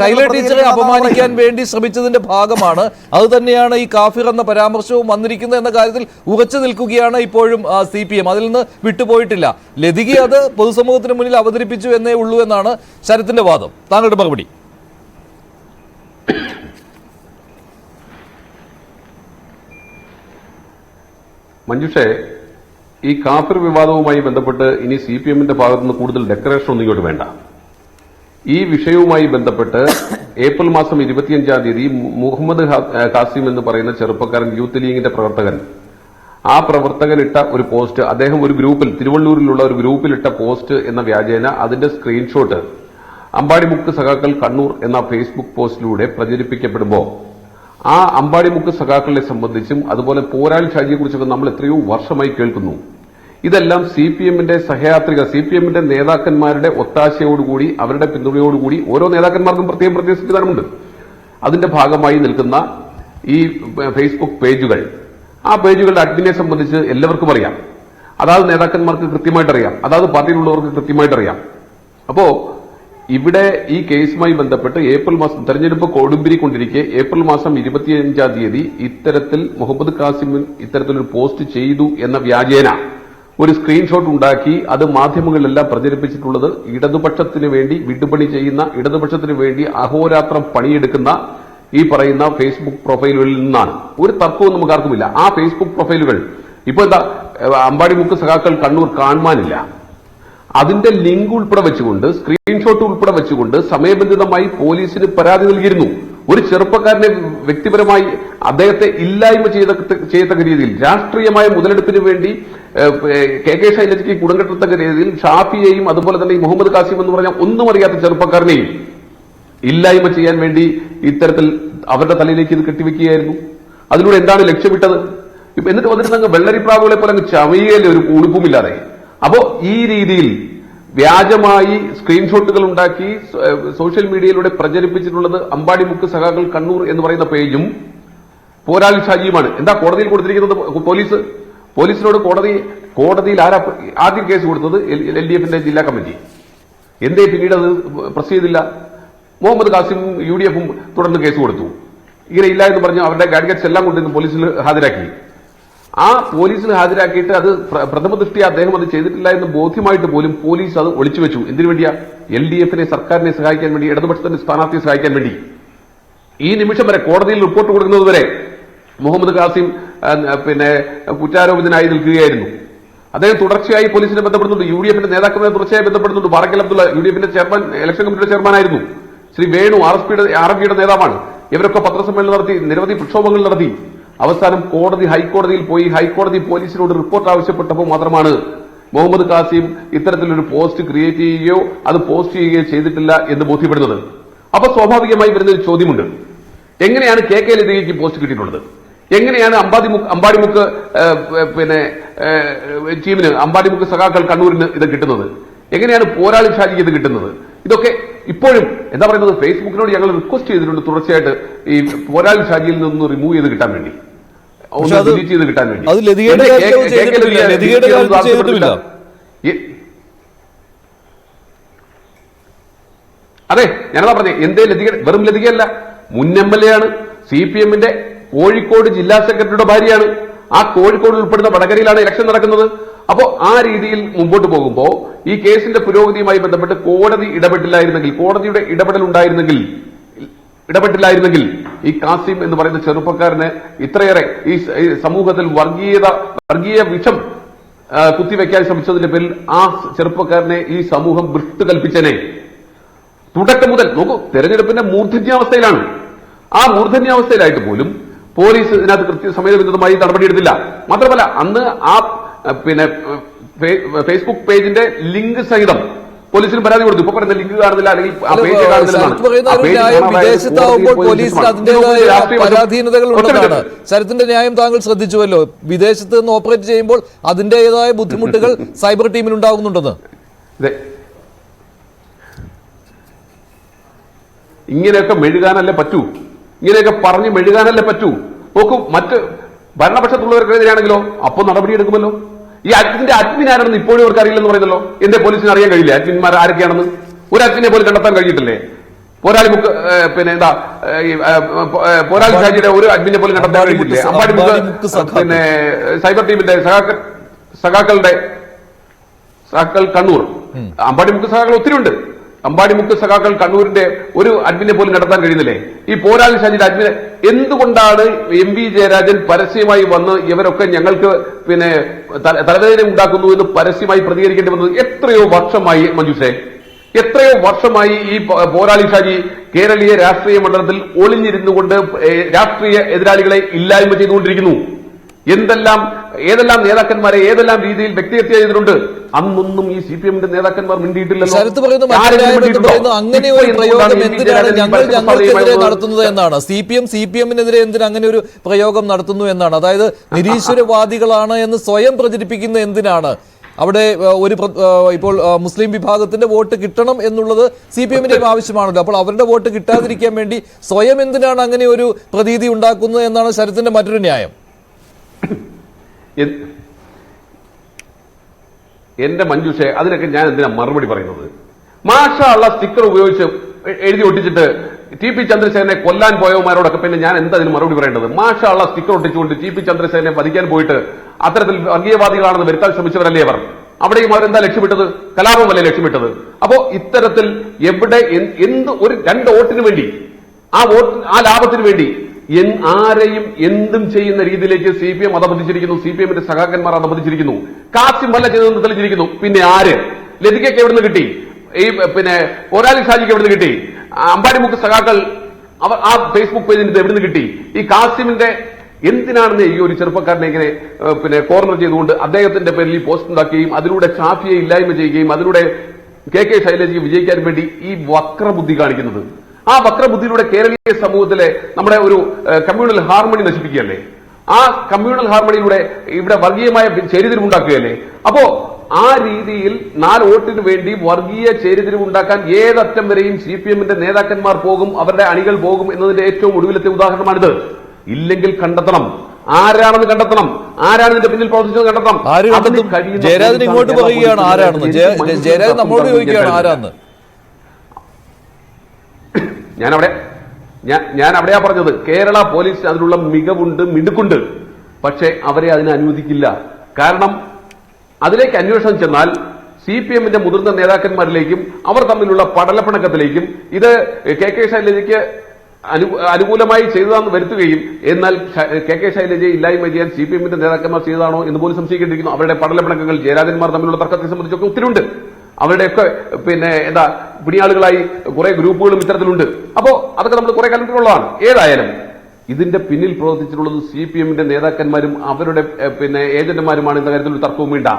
ശൈല ടീച്ചറെ അപമാനിക്കാൻ വേണ്ടി ശ്രമിച്ചതിന്റെ ഭാഗമാണ്. അത് തന്നെയാണ് ഈ കാഫിർ എന്ന പരാമർശവും വന്നിരിക്കുന്നത് എന്ന കാര്യത്തിൽ ഉറച്ചു നിൽക്കുകയാണ് ഇപ്പോഴും CPM. അതിൽ നിന്ന് വിട്ടുപോയിട്ടില്ല. ലതിക അത് പൊതുസമൂഹത്തിന് മുന്നിൽ അവതരിപ്പിച്ചു എന്നേ ഉള്ളൂ എന്നാണ് ശരത്തിന്റെ വാദം. താങ്കളുടെ മറുപടി? മഞ്ജുഷേ, ഈ കാഫിർ വിവാദവുമായി ബന്ധപ്പെട്ട് ഇനി CPM-ന്റെ ഭാഗത്തുനിന്ന് കൂടുതൽ ഡെക്കറേഷൻ ഒന്നും ഇങ്ങോട്ട് വേണ്ട. ഈ വിഷയവുമായി ബന്ധപ്പെട്ട് ഏപ്രിൽ മാസം 25-ാം തീയതി മുഹമ്മദ് ഖാസിം എന്ന് പറയുന്ന ചെറുപ്പക്കാരൻ യൂത്ത് ലീഗിന്റെ പ്രവർത്തകൻ, ആ പ്രവർത്തകൻ ഇട്ട ഒരു പോസ്റ്റ്, അദ്ദേഹം ഒരു ഗ്രൂപ്പിൽ, തിരുവള്ളൂരിലുള്ള ഒരു ഗ്രൂപ്പിൽ ഇട്ട പോസ്റ്റ് എന്ന വ്യാജേന അതിന്റെ സ്ക്രീൻഷോട്ട് അമ്പാടിമുക്ക് സഖാക്കൾ കണ്ണൂർ എന്ന ഫേസ്ബുക്ക് പോസ്റ്റിലൂടെ പ്രചരിപ്പിക്കപ്പെടുമ്പോൾ ആ അമ്പാടിമുക്ക് സഖാക്കളെ സംബന്ധിച്ചും അതുപോലെ പോരാളി ഷാജിയെ കുറിച്ചൊക്കെ നമ്മൾ എത്രയോ വർഷമായി കേൾക്കുന്നു. ഇതെല്ലാം CPM-ന്റെ സഹയാത്രിക, CPM-ന്റെ നേതാക്കന്മാരുടെ ഒത്താശയോടുകൂടി, അവരുടെ പിന്തുണയോടുകൂടി, ഓരോ നേതാക്കന്മാർക്കും പ്രത്യേകം സംവിധാനമുണ്ട്. അതിന്റെ ഭാഗമായി നിൽക്കുന്ന ഈ ഫേസ്ബുക്ക് പേജുകൾ, ആ പേജുകളുടെ അഡ്മിനെ സംബന്ധിച്ച് എല്ലാവർക്കും അറിയാം. അതാത് നേതാക്കന്മാർക്ക് കൃത്യമായിട്ട് അറിയാം, അതാത് പാർട്ടിയിലുള്ളവർക്ക് കൃത്യമായിട്ട് അറിയാം. അപ്പോ ഇവിടെ ഈ കേസുമായി ബന്ധപ്പെട്ട് ഏപ്രിൽ മാസം തെരഞ്ഞെടുപ്പ് കൊടുമ്പിരിക്കൊണ്ടിരിക്കെ ഏപ്രിൽ മാസം 25-ാം തീയതി ഇത്തരത്തിൽ മുഹമ്മദ് ഖാസിമിൻ ഇത്തരത്തിലൊരു പോസ്റ്റ് ചെയ്തു എന്ന വ്യാജേന ഒരു സ്ക്രീൻഷോട്ട് ഉണ്ടാക്കി അത് മാധ്യമങ്ങളിലെല്ലാം പ്രചരിപ്പിച്ചിട്ടുള്ളത് ഇടതുപക്ഷത്തിന് വേണ്ടി വിടുപണി ചെയ്യുന്ന, ഇടതുപക്ഷത്തിന് വേണ്ടി അഹോരാത്രം പണിയെടുക്കുന്ന ഈ പറയുന്ന ഫേസ്ബുക്ക് പ്രൊഫൈലുകളിൽ നിന്നാണ്. ഒരു തർക്കവും നമുക്ക് ആർക്കുമില്ല. ആ ഫേസ്ബുക്ക് പ്രൊഫൈലുകൾ ഇപ്പൊ എന്താ അമ്പാടിമുക്ക് സഖാക്കൾ കണ്ണൂർ കാണുവാനില്ല. അതിന്റെ ലിങ്ക് ഉൾപ്പെടെ വെച്ചുകൊണ്ട്, സ്ക്രീൻഷോട്ട് ഉൾപ്പെടെ വെച്ചുകൊണ്ട് സമയബന്ധിതമായി പോലീസിന് പരാതി നൽകിയിരുന്നു. ഒരു ചെറുപ്പക്കാരനെ വ്യക്തിപരമായി അദ്ദേഹത്തെ ഇല്ലായ്മ ചെയ്യത്തക്ക രീതിയിൽ, രാഷ്ട്രീയമായ മുതലെടുപ്പിന് വേണ്ടി KK ശൈലജയ്ക്ക് കുടങ്കെട്ടത്തക്ക രീതിയിൽ ഷാഫിയെയും അതുപോലെ തന്നെ മുഹമ്മദ് ഖാസിം എന്ന് പറഞ്ഞ ഒന്നും അറിയാത്ത ചെറുപ്പക്കാരനെയും ഇല്ലായ്മ ചെയ്യാൻ വേണ്ടി ഇത്തരത്തിൽ അവരുടെ തലയിലേക്ക് ഇത് കെട്ടിവെക്കുകയായിരുന്നു. അതിലൂടെ എന്താണ് ലക്ഷ്യമിട്ടത്? എന്നിട്ട് വന്നിരുന്ന വെള്ളരിപ്രാവുകളെ പോലെ അങ്ങ് ചമയയിലെ ഒരു ഉടുപ്പുമില്ലാതെ. അപ്പോ ഈ രീതിയിൽ വ്യാജമായി സ്ക്രീൻഷോട്ടുകൾ ഉണ്ടാക്കി സോഷ്യൽ മീഡിയയിലൂടെ പ്രചരിപ്പിച്ചിട്ടുള്ളത് അമ്പാടിമുക്ക് സഖാക്കൾ കണ്ണൂർ എന്ന് പറയുന്ന പേജും പോരാളി ഷാജിയുമാണ്. എന്താ കോടതിയിൽ കൊടുത്തിരിക്കുന്നത്? പോലീസിനോട് കോടതിയിൽ ആരാ ആദ്യം കേസ് കൊടുത്തത്? LDF-ന്റെ ജില്ലാ കമ്മിറ്റി. എന്തേ പിന്നീട് അത് പ്രസ് ചെയ്തില്ല? മുഹമ്മദ് ഖാസിം UDF-ഉം തുടർന്ന് കേസ് കൊടുത്തു. ഇങ്ങനെ ഇല്ല എന്ന് പറഞ്ഞ് അവരുടെ ഗാഡ്ഗറ്റ്സ് എല്ലാം കൊണ്ടുവന്ന് പോലീസിൽ ഹാജരാക്കി. ആ പോലീസിൽ ഹാജരാക്കിയിട്ട് അത് പ്രഥമ ദൃഷ്ടിയ അദ്ദേഹം അത് ചെയ്തിട്ടില്ല എന്ന് ബോധ്യമായിട്ട് പോലും പോലീസ് അത് ഒളിച്ചുവെച്ചു. എന്തിനു വേണ്ടിയാ? LDF-നെ, സർക്കാരിനെ സഹായിക്കാൻ വേണ്ടി, ഇടതുപക്ഷത്തിന്റെ സ്ഥാനാർത്ഥിയെ സഹായിക്കാൻ വേണ്ടി. ഈ നിമിഷം വരെ, കോടതിയിൽ റിപ്പോർട്ട് കൊടുക്കുന്നത് വരെ മുഹമ്മദ് ഖാസിം കുറ്റാരോപിതനായി നിൽക്കുകയായിരുന്നു. അദ്ദേഹം തുടർച്ചയായി പോലീസിനെ ബന്ധപ്പെടുന്നുണ്ട്. UDF-ന്റെ നേതാക്കളെ തുടർച്ചയായി ബന്ധപ്പെടുന്നുണ്ട്. ബാറക്കൽ അബ്ദുള്ള UDF-ന്റെ ചെയർമാൻ, ഇലക്ഷൻ കമ്മിറ്റിയുടെ ചെയർമാനായിരുന്നു. ശ്രീ വേണു RSPയുടെ നേതാവാണ്. ഇവരൊക്കെ പത്രസമ്മേളനം നടത്തി, നിരവധി പ്രക്ഷോഭങ്ങൾ നടത്തി. അവസാനം ഹൈക്കോടതിയിൽ പോയി ഹൈക്കോടതി പോലീസിനോട് റിപ്പോർട്ട് ആവശ്യപ്പെട്ടപ്പോൾ മാത്രമാണ് മുഹമ്മദ് ഖാസിം ഇത്തരത്തിലൊരു പോസ്റ്റ് ക്രിയേറ്റ് ചെയ്യുകയോ അത് പോസ്റ്റ് ചെയ്യുകയോ ചെയ്തിട്ടില്ല എന്ന് ബോധ്യപ്പെടുന്നത്. അപ്പൊ സ്വാഭാവികമായി വരുന്നൊരു ചോദ്യമുണ്ട്, എങ്ങനെയാണ് KK ലതികയ്ക്ക് പോസ്റ്റ് കിട്ടിയിട്ടുള്ളത്? എങ്ങനെയാണ് അമ്പാടിമുക്ക് ടീമിന്, അമ്പാടിമുക്ക് സഖാക്കൾ കണ്ണൂരിന് ഇത് കിട്ടുന്നത്? എങ്ങനെയാണ് പോരാളി ഷാജിക്ക് ഇത് കിട്ടുന്നത്? ഇതൊക്കെ ഇപ്പോഴും എന്താ പറയുന്നത്, ഫേസ്ബുക്കിനോട് ഞങ്ങൾ റിക്വസ്റ്റ് ചെയ്തിട്ടുണ്ട് തുടർച്ചയായിട്ട് ഈ പോരാളി ഷാജിയിൽ നിന്ന് റിമൂവ് ചെയ്ത് കിട്ടാൻ വേണ്ടി, ഡിലീറ്റ് ചെയ്ത് കിട്ടാൻ വേണ്ടി. അതെ, ഞാനതാ പറഞ്ഞേ, എന്തേ ലതിക വെറും ലതികയല്ല, മുൻ MLA ആണ്, CPM-ന്റെ കോഴിക്കോട് ജില്ലാ സെക്രട്ടറിയുടെ ഭാര്യയാണ്. ആ കോഴിക്കോട് ഉൾപ്പെടുന്ന വടകരയിലാണ് ഇലക്ഷൻ നടക്കുന്നത്. അപ്പോ ആ രീതിയിൽ മുമ്പോട്ട് പോകുമ്പോ ഈ കേസിന്റെ പുരോഗതിയുമായി ബന്ധപ്പെട്ട് കോടതി ഇടപെട്ടില്ലായിരുന്നെങ്കിൽ, കോടതിയുടെ ഇടപെട്ടില്ലായിരുന്നെങ്കിൽ ഈ കാസിം എന്ന് പറയുന്ന ചെറുപ്പക്കാരന് ഇത്രയേറെ ഈ സമൂഹത്തിൽ വർഗീയ വിഷം കുത്തിവെക്കാൻ ശ്രമിച്ചതിന്റെ പേരിൽ ആ ചെറുപ്പക്കാരനെ ഈ സമൂഹം വിട്ടുകൽപ്പിച്ചനെ. തുടക്കം മുതൽ നോക്കൂ, തെരഞ്ഞെടുപ്പിന്റെ മൂർധന്യാവസ്ഥയിലാണ്. ആ മൂർധന്യാവസ്ഥയിലായിട്ട് പോലും പോലീസ് ഇതിനകത്ത് കൃത്യസമയബന്ധിതമായി നടപടിയെടുത്തില്ല. മാത്രമല്ല അന്ന് ആ ഫേസ്ബുക്ക് പേജിന്റെ ലിങ്ക് സഹിതം പോലീസിന് പരാതി കൊടുത്തു. ഇപ്പൊ പറയുന്ന ലിങ്ക് കാണുന്നില്ല, അല്ലെങ്കിൽ ആ പേജ് വിദേശത്താവുമ്പോൾ പോലീസിന് അതിന്റേതായ പരാധീനതകൾ ഉള്ളതാണ്. ശരത്തിന്റെ ന്യായം താങ്കൾ ശ്രദ്ധിച്ചുവല്ലോ, വിദേശത്ത് നിന്ന് ഓപ്പറേറ്റ് ചെയ്യുമ്പോൾ അതിന്റേതായ ബുദ്ധിമുട്ടുകൾ സൈബർ ടീമിൽ ഉണ്ടാകുന്നുണ്ടെന്ന്. ഇങ്ങനെയൊക്കെ മെഴുകാനല്ലേ പറ്റൂ, ഇങ്ങനെയൊക്കെ പറഞ്ഞ് മെഴുകാനല്ലേ പറ്റൂ. നോക്കൂ, മറ്റ് ഭരണപക്ഷത്തുള്ളവർക്കെതിരെയാണെങ്കിലോ അപ്പോൾ നടപടിയെടുക്കുമല്ലോ. ഈ ഇതിന്റെ അഡ്മിൻ ആരാണെന്ന് ഇപ്പോഴും അവർക്ക് അറിയില്ലെന്ന് പറയുന്നല്ലോ. എന്റെ പോലീസിന് അറിയാൻ കഴിയില്ല അഡ്മിന്മാർ ആരൊക്കെയാണെന്ന്? ഒരു അഡ്മിനെ പോലും കണ്ടെത്താൻ കഴിഞ്ഞിട്ടില്ലേ? പോരാളി മുക്ക് പോരാളി ഷാജിയുടെ ഒരു അഡ്മിനെ പോലും കണ്ടെത്താൻ കഴിഞ്ഞിട്ടില്ലേ? അമ്പാടി മുക്ക് സൈബർ ടീമിന്റെ സഖാക്കൾ കണ്ണൂർ, അമ്പാടി മുക്ക് സഖാക്കൾ ഒത്തിരി ഉണ്ട്. അമ്പാടി മുക്ക് സഖാക്കൾ കണ്ണൂരിന്റെ ഒരു അഡ്മിനെ പോലും നടത്താൻ കഴിയുന്നില്ലേ? ഈ പോരാളി ഷാജിയുടെ അഡ്മിനെ എന്തുകൊണ്ടാണ് MV ജയരാജൻ പരസ്യമായി വന്ന് ഇവരൊക്കെ ഞങ്ങൾക്ക് തലവേദന ഉണ്ടാക്കുന്നു എന്ന് പരസ്യമായി പ്രതികരിക്കേണ്ടി വന്നത്? എത്രയോ വർഷമായി മഞ്ജുഷേ, എത്രയോ വർഷമായി ഈ പോരാളി ഷാജി കേരളീയ രാഷ്ട്രീയ മണ്ഡലത്തിൽ ഒളിഞ്ഞിരുന്നുകൊണ്ട് രാഷ്ട്രീയ എതിരാളികളെ ഇല്ലായ്മ ചെയ്തുകൊണ്ടിരിക്കുന്നു. ഏതെല്ലാം നേതാക്കന്മാരെ ഏതെല്ലാം രീതിയിൽ വ്യക്തിഹത്യ ചെയ്തിട്ടുണ്ട്. അന്നൊന്നും ഈ CPM-ന്റെ നേതാക്കന്മാർ മിണ്ടിയിട്ടില്ലല്ലോ. അങ്ങനെ ഒരു പ്രയോഗം എന്തിനാണ് ഞങ്ങൾക്കെതിരെ നടത്തുന്നത് എന്നാണ്. CPM-നെതിരെ എന്തിനാ അങ്ങനെ ഒരു പ്രയോഗം നടത്തുന്നു എന്നാണ്. അതായത് നിരീശ്വരവാദികളാണ് എന്ന് സ്വയം പ്രചരിപ്പിക്കുന്ന എന്തിനാണ്? അവിടെ ഇപ്പോൾ മുസ്ലിം വിഭാഗത്തിന്റെ വോട്ട് കിട്ടണം എന്നുള്ളത് CPM-ന്റെയും ആവശ്യമാണല്ലോ. അപ്പോൾ അവരുടെ വോട്ട് കിട്ടാതിരിക്കാൻ വേണ്ടി സ്വയം എന്തിനാണ് അങ്ങനെ ഒരു പ്രതീതി ഉണ്ടാക്കുന്നത് എന്നാണ് ശരത്തിന്റെ മറ്റൊരു ന്യായം. എന്റെ മഞ്ജുഷെ, അതിനൊക്കെ ഞാൻ എന്തിനാ മറുപടി പറയുന്നത്? മാഷാ അള്ളാ സ്റ്റിക്കർ ഉപയോഗിച്ച് എഴുതി ഒട്ടിച്ചിട്ട് TP ചന്ദ്രസേനെ കൊല്ലാൻ പോയവന്മാരോടൊക്കെ പിന്നെ ഞാൻ എന്താ അതിന് മറുപടി പറയേണ്ടത്? മാഷാ അള്ളാ സ്റ്റിക്കർ ഒട്ടിച്ചുകൊണ്ട് TP ചന്ദ്രസേനെ വധിക്കാൻ പോയിട്ട് അത്തരത്തിൽ വർഗീയവാദികളാണെന്ന് വരുത്താൻ ശ്രമിച്ചവരല്ലേ അവർ? അവിടെയും അവരെന്താ ലക്ഷ്യമിട്ടത്? കലാപമല്ലേ ലക്ഷ്യമിട്ടത്? അപ്പോ ഇത്തരത്തിൽ എവിടെ ഒരു 2 വോട്ടിന് വേണ്ടി, ആ ലാഭത്തിന് വേണ്ടി ആരെയും എന്തും ചെയ്യുന്ന രീതിയിലേക്ക് CPM അധപതിച്ചിരിക്കുന്നു. CPM-ന്റെ സഖാക്കന്മാർ അധപതിച്ചിരിക്കുന്നു. കാസിം വല്ല ചെയ്തതെന്ന് തെളിഞ്ഞിരിക്കുന്നു. പിന്നെ ആര്? ലതികയ്ക്ക് എവിടുന്ന് കിട്ടി? ഈ പോരാളി ഷാജിക്ക് എവിടുന്ന് കിട്ടി? അമ്പാടി മുക്ക് സഖാക്കൾ ആ ഫേസ്ബുക്ക് പേജിന് എവിടുന്ന് കിട്ടി? ഈ കാസിമിന്റെ എന്തിനാണെന്ന് ഈ ഒരു ചെറുപ്പക്കാരനെ ഇങ്ങനെ കോർണർ ചെയ്തുകൊണ്ട് അദ്ദേഹത്തിന്റെ പേരിൽ ഈ പോസ്റ്റ് ഉണ്ടാക്കുകയും അതിലൂടെ ഷാഫിയെ ഇല്ലായ്മ ചെയ്യുകയും അതിലൂടെ KK ശൈലജയ്ക്ക് വിജയിക്കാൻ വേണ്ടി ഈ വക്രബുദ്ധി കാണിക്കുന്നത്? ആ വക്രബുദ്ധിയിലൂടെ കേരളീയ സമൂഹത്തിലെ നമ്മുടെ ഒരു കമ്മ്യൂണൽ ഹാർമണി നശിപ്പിക്കുകയല്ലേ? ആ കമ്മ്യൂണൽ ഹാർമണിയിലൂടെ ഇവിടെ വർഗീയമായ ചേരിതിരിവുണ്ടാക്കുകയല്ലേ? അപ്പോ ആ രീതിയിൽ 4 വോട്ടിന് വേണ്ടി വർഗീയ ചേരിതിരിവുണ്ടാക്കാൻ ഏതറ്റം വരെയും CPM-ന്റെ നേതാക്കന്മാർ പോകും, അവരുടെ അണികൾ പോകും എന്നതിന്റെ ഏറ്റവും ഒടുവിലത്തെ ഉദാഹരണമാണിത്. ഇല്ലെങ്കിൽ കണ്ടെത്തണം, ആരാണെന്ന് കണ്ടെത്തണം, ആരാണ് ഇതിന്റെ പിന്നിൽ പ്രവർത്തിച്ചത് കണ്ടെത്തണം. ജയരാജൻ ഇങ്ങോട്ട് പറയുകയാണ് ആരാണെന്ന്, ജയരാജൻ നമ്മളോട് ചോദിക്കുകയാണ് ആരാന്ന്. ഞാൻ അവിടെയാ പറഞ്ഞത്, കേരള പോലീസ് അതിനുള്ള മികവുണ്ട്, മിടുക്കുണ്ട്. പക്ഷെ അവരെ അതിനെ അനുവദിക്കില്ല. കാരണം അതിലേക്ക് അന്വേഷണം ചെന്നാൽ CPM-ന്റെ മുതിർന്ന നേതാക്കന്മാരിലേക്കും അവർ തമ്മിലുള്ള പടലപ്പിണക്കത്തിലേക്കും ഇത് KK ശൈലജയ്ക്ക് അനുകൂലമായി ചെയ്തതാണെന്ന് വരുത്തുകയും എന്നാൽ KK ശൈലജയെ ഇല്ലായ്മ ചെയ്യാൻ CPM-ന്റെ നേതാക്കന്മാർ ചെയ്തതാണോ എന്ന് പോലും സംശയിക്കേണ്ടിയിരിക്കുന്നു. അവരുടെ പടലപ്പിണക്കങ്ങൾ ജയരാജന്മാർ തമ്മിലുള്ള തർക്കത്തെ സംബന്ധിച്ചൊക്കെ ഒത്തിരിയുണ്ട്. അവരുടെയൊക്കെ പിടിയാളുകളായി കുറെ ഗ്രൂപ്പുകളും ഇത്തരത്തിലുണ്ട്. അപ്പോ അതൊക്കെ നമ്മൾ കുറെ കാലത്തിലുള്ളതാണ്. ഏതായാലും ഇതിന്റെ പിന്നിൽ പ്രവർത്തിച്ചിട്ടുള്ളത് CPM-ന്റെ നേതാക്കന്മാരും അവരുടെ ഏജന്റുമാരുമാണ് എന്ന കാര്യത്തിൽ ഒരു തർക്കവും വേണ്ട.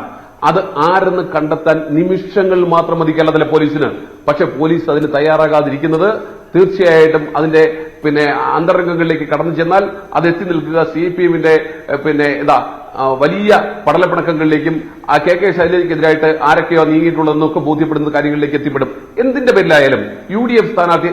അത് ആരെന്ന് കണ്ടെത്താൻ നിമിഷങ്ങൾ മാത്രം മതി കേരളത്തിലെ പോലീസിന്. പക്ഷെ പോലീസ് അതിന് തയ്യാറാകാതിരിക്കുന്നത് തീർച്ചയായിട്ടും അതിന്റെ അന്തരംഗങ്ങളിലേക്ക് കടന്നു ചെന്നാൽ അത് എത്തി നിൽക്കുക CPM-ന്റെ വലിയ പടലപ്പിണക്കങ്ങളിലേക്കും ആ KK ശൈലജയ്ക്കെതിരായിട്ട് ആരൊക്കെയോ നീങ്ങിയിട്ടുള്ളതെന്നൊക്കെ ബോധ്യപ്പെടുന്ന കാര്യങ്ങളിലേക്ക് എത്തിപ്പെടും. എന്തിന്റെ പേരിലായാലും UDF സ്ഥാനാർത്ഥി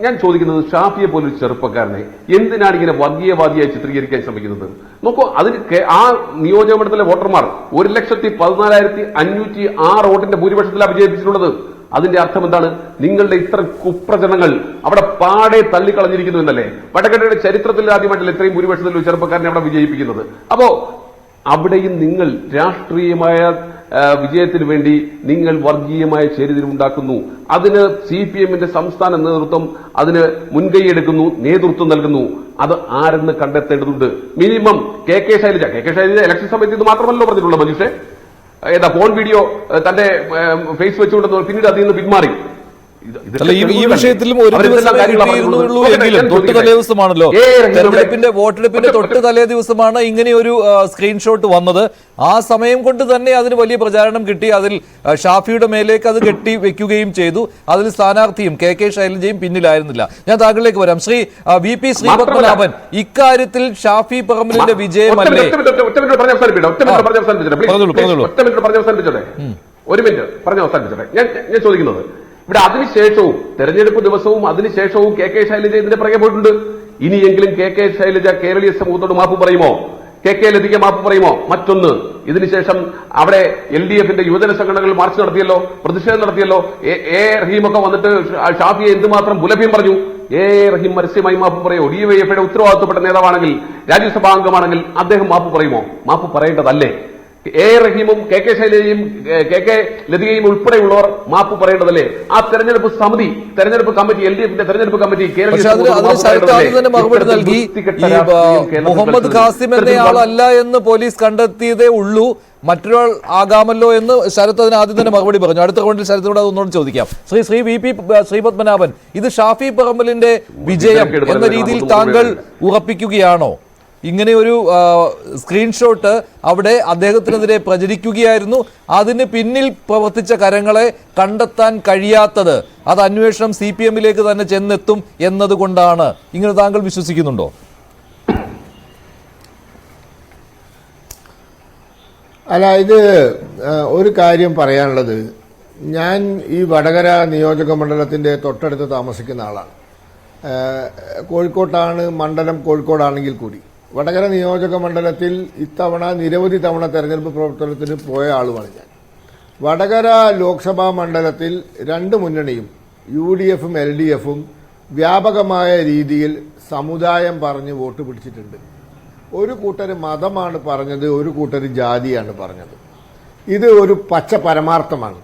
ഞാൻ ചോദിക്കുന്നത്, ഷാഫിയെ പോലൊരു ചെറുപ്പക്കാരനെ എന്തിനാണ് ഇങ്ങനെ വർഗീയവാദിയായി ചിത്രീകരിക്കാൻ ശ്രമിക്കുന്നത്? നോക്കൂ, അതിന് ആ നിയോജകമണ്ഡലത്തിലെ വോട്ടർമാർ 1,14,506 വോട്ടിന്റെ ഭൂരിപക്ഷത്തിലാണ് വിജയിപ്പിച്ചിട്ടുള്ളത്. അതിന്റെ അർത്ഥം എന്താണ്? നിങ്ങളുടെ ഇത്തരം കുപ്രചരണങ്ങൾ അവിടെ പാടെ തള്ളിക്കളഞ്ഞിരിക്കുന്നു എന്നല്ലേ? വടകരയുടെ ചരിത്രത്തിൽ ആദ്യമായിട്ടല്ല ഇത്രയും ഭൂരിപക്ഷത്തിൽ ഒരു ചെറുപ്പക്കാരനെ അവിടെ വിജയിപ്പിക്കുന്നത്. അപ്പോ അവിടെയും നിങ്ങൾ രാഷ്ട്രീയമായ വിജയത്തിന് വേണ്ടി നിങ്ങൾ വർഗീയമായ ചേരിതിരിവുണ്ടാക്കുന്നു. അതിന് CPM-ന്റെ സംസ്ഥാന നേതൃത്വം അതിന് മുൻകൈയെടുക്കുന്നു, നേതൃത്വം നൽകുന്നു. അത് ആരെന്ന് കണ്ടെത്തേണ്ടതുണ്ട്. മിനിമം കെ ശൈലജ ഇലക്ഷൻ സമയത്ത് ഇത് മാത്രമല്ലോ പറഞ്ഞിട്ടുള്ളത്. മനുഷ്യ ഫോൺ വീഡിയോ തന്റെ ഫേസ് വെച്ചുകൊണ്ടെന്ന് പിന്നീട് അതിൽ നിന്ന് പിന്മാറി. ഈ വിഷയത്തിലും ഒരു ദിവസമേ എങ്കിലും തൊട്ട് തലേ ദിവസമാണല്ലോ തെരഞ്ഞെടുപ്പിന്റെ വോട്ടെടുപ്പിന്റെ തൊട്ട് തലേ ദിവസമാണ് ഇങ്ങനെ ഒരു സ്ക്രീൻഷോട്ട് വന്നത്. ആ സമയം കൊണ്ട് തന്നെ അതിന് വലിയ പ്രചാരണം കിട്ടി. അതിൽ ഷാഫിയുടെ മേലേക്ക് അത് കെട്ടി വെക്കുകയും ചെയ്തു. അതിൽ സ്ഥാനാർത്ഥിയും കെ ശൈലജയും പിന്നിലായിരുന്നില്ല. ഞാൻ താങ്കളിലേക്ക് വരാം. ശ്രീ VP ശ്രീപത്മനാഭൻ, ഇക്കാര്യത്തിൽ ഷാഫി പറമ്പിലിന്റെ വിജയമല്ലേ? ഒരു മിനിറ്റ് പറഞ്ഞ് അവസാനിപ്പിച്ചോട്ടെ. ഞാൻ ചോദിക്കുന്നത്, ഇവിടെ അതിനുശേഷവും തെരഞ്ഞെടുപ്പ് ദിവസവും അതിനുശേഷവും കെ ശൈലജ ഇതിന്റെ പുറകെ പോയിട്ടുണ്ട്. ഇനിയെങ്കിലും കെ ശൈലജ കേരളീയ സമൂഹത്തോട് മാപ്പ് പറയുമോ? കെ ലതിക മാപ്പ് പറയുമോ? മറ്റൊന്ന്, ഇതിനുശേഷം അവിടെ LDF-ന്റെ യുവജന സംഘടനകൾ മാർച്ച് നടത്തിയല്ലോ, പ്രതിഷേധം നടത്തിയല്ലോ. റഹീമൊക്കെ വന്നിട്ട് ഷാഫിയെ എന്തുമാത്രം പുലഭ്യം പറഞ്ഞു. റഹീം പരസ്യമായി മാപ്പ് പറയോ? DYFയുടെ ഉത്തരവാദിത്തപ്പെട്ട നേതാവാണെങ്കിൽ, രാജ്യസഭാ അംഗമാണെങ്കിൽ അദ്ദേഹം മാപ്പ് പറയുമോ? മാപ്പ് പറയേണ്ടതല്ലേ? റഹീമും കെ ശൈലജയും കെ ലതികയും ഉൾപ്പെടെയുള്ളവർ മാപ്പ് പറയേണ്ടതല്ലേ? ആ തെരഞ്ഞെടുപ്പ് സമിതി, തെരഞ്ഞെടുപ്പ് കമ്മിറ്റി, LDF-ന്റെ തെരഞ്ഞെടുപ്പ് കമ്മിറ്റി മറുപടി നൽകി. മുഹമ്മദ് ഖാസിം എന്നയാളല്ല എന്ന് പോലീസ് കണ്ടെത്തിയതേ ഉള്ളൂ, മറ്റൊരാൾ ആകാമല്ലോ എന്ന് ശരത് അതിന് ആദ്യം തന്നെ മറുപടി പറഞ്ഞു. അടുത്ത റൗണ്ടിൽ ശരത്തിനോട് അതൊന്നുകൂടെ ചോദിക്കാം. ശ്രീ VP ശ്രീപത്മനാഭൻ, ഇത് ഷാഫി പറമ്പലിന്റെ വിജയം എന്ന രീതിയിൽ താങ്കൾ ഉറപ്പിക്കുകയാണോ? ഇങ്ങനെ ഒരു സ്ക്രീൻഷോട്ട് അവിടെ അദ്ദേഹത്തിനെതിരെ പ്രചരിക്കുകയായിരുന്നു. അതിന് പിന്നിൽ പ്രവർത്തിച്ച കരങ്ങളെ കണ്ടെത്താൻ കഴിയാത്തത് അത് അന്വേഷണം CPM-ലേക്ക് തന്നെ ചെന്നെത്തും എന്നതുകൊണ്ടാണ്. ഇങ്ങനെ താങ്കൾ വിശ്വസിക്കുന്നുണ്ടോ? അല്ല, ഇത് ഒരു കാര്യം പറയാനുള്ളത്, ഞാൻ ഈ വടകര നിയോജക മണ്ഡലത്തിന്റെ തൊട്ടടുത്ത് താമസിക്കുന്ന ആളാണ്. കോഴിക്കോട്ടാണ് മണ്ഡലം, കോഴിക്കോടാണെങ്കിൽ കൂടി വടകര നിയോജക മണ്ഡലത്തിൽ ഇത്തവണ നിരവധി തവണ തെരഞ്ഞെടുപ്പ് പ്രവർത്തനത്തിന് പോയ ആളുമാണ് ഞാൻ. വടകര ലോക്സഭാ മണ്ഡലത്തിൽ രണ്ട് മുന്നണിയും UDF-ഉം LDF-ഉം വ്യാപകമായ രീതിയിൽ സമുദായം പറഞ്ഞ് വോട്ട് പിടിച്ചിട്ടുണ്ട്. ഒരു കൂട്ടർ മതമാണ് പറഞ്ഞത്, ഒരു കൂട്ടർ ജാതിയാണ് പറഞ്ഞത്. ഇത് ഒരു പച്ച പരമാർത്ഥമാണ്.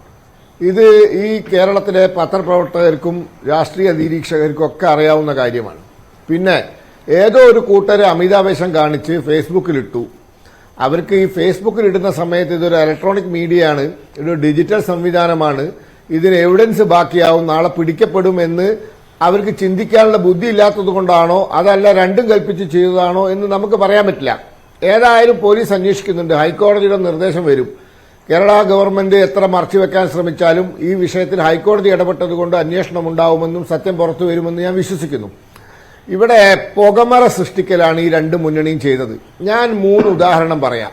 ഇത് ഈ കേരളത്തിലെ പത്രപ്രവർത്തകർക്കും രാഷ്ട്രീയ നിരീക്ഷകർക്കും ഒക്കെ അറിയാവുന്ന കാര്യമാണ്. പിന്നെ ഏതോ ഒരു കൂട്ടര് അമിതാവേശം കാണിച്ച് ഫേസ്ബുക്കിലിട്ടു. അവർക്ക് ഈ ഫേസ്ബുക്കിൽ ഇടുന്ന സമയത്ത് ഇതൊരു ഇലക്ട്രോണിക് മീഡിയയാണ്, ഇതൊരു ഡിജിറ്റൽ സംവിധാനമാണ്, ഇതിന് എവിഡൻസ് ബാക്കിയാവും, നാളെ പിടിക്കപ്പെടുമെന്ന് അവർക്ക് ചിന്തിക്കാനുള്ള ബുദ്ധി ഇല്ലാത്തത് കൊണ്ടാണോ അതല്ല രണ്ടും കൽപ്പിച്ച് ചെയ്തതാണോ എന്ന് നമുക്ക് പറയാൻ പറ്റില്ല. ഏതായാലും പോലീസ് അന്വേഷിക്കുന്നുണ്ട്. ഹൈക്കോടതിയുടെ നിർദ്ദേശം വരും. കേരള ഗവൺമെന്റ് എത്ര മറച്ചുവെക്കാൻ ശ്രമിച്ചാലും ഈ വിഷയത്തിൽ ഹൈക്കോടതി ഇടപെട്ടതുകൊണ്ട് അന്വേഷണം ഉണ്ടാവുമെന്നും സത്യം പുറത്തു വരുമെന്ന് ഞാൻ വിശ്വസിക്കുന്നു. ഇവിടെ പുകമറ സൃഷ്ടിക്കലാണ് ഈ രണ്ട് മുന്നണിയും ചെയ്തത്. ഞാൻ 3 ഉദാഹരണം പറയാം.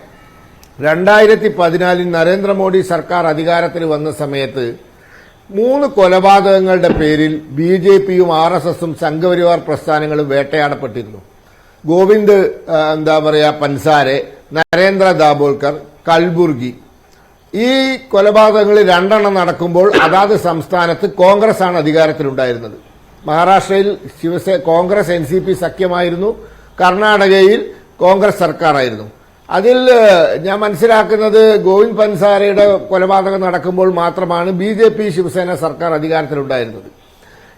2014 നരേന്ദ്രമോദി സർക്കാർ അധികാരത്തിൽ വന്ന സമയത്ത് 3 കൊലപാതകങ്ങളുടെ പേരിൽ BJP-യും RSS-ഉം സംഘപരിവാർ പ്രസ്ഥാനങ്ങളും വേട്ടയാടപ്പെട്ടിരുന്നു. ഗോവിന്ദ് പൻസാരെ, നരേന്ദ്ര ദാബോൽക്കർ, കൽബുർഗി. ഈ കൊലപാതകങ്ങളിൽ 2 നടക്കുമ്പോൾ അതാത് സംസ്ഥാനത്ത് കോൺഗ്രസ് ആണ് അധികാരത്തിലുണ്ടായിരുന്നത്. മഹാരാഷ്ട്രയിൽ കോൺഗ്രസ് NCP സഖ്യമായിരുന്നു, കർണാടകയിൽ കോൺഗ്രസ് സർക്കാരായിരുന്നു. അതിൽ ഞാൻ മനസ്സിലാക്കുന്നത് ഗോവിന്ദ് പൻസാരയുടെ കൊലപാതകം നടക്കുമ്പോൾ മാത്രമാണ് BJP ശിവസേന സർക്കാർ അധികാരത്തിലുണ്ടായിരുന്നത്.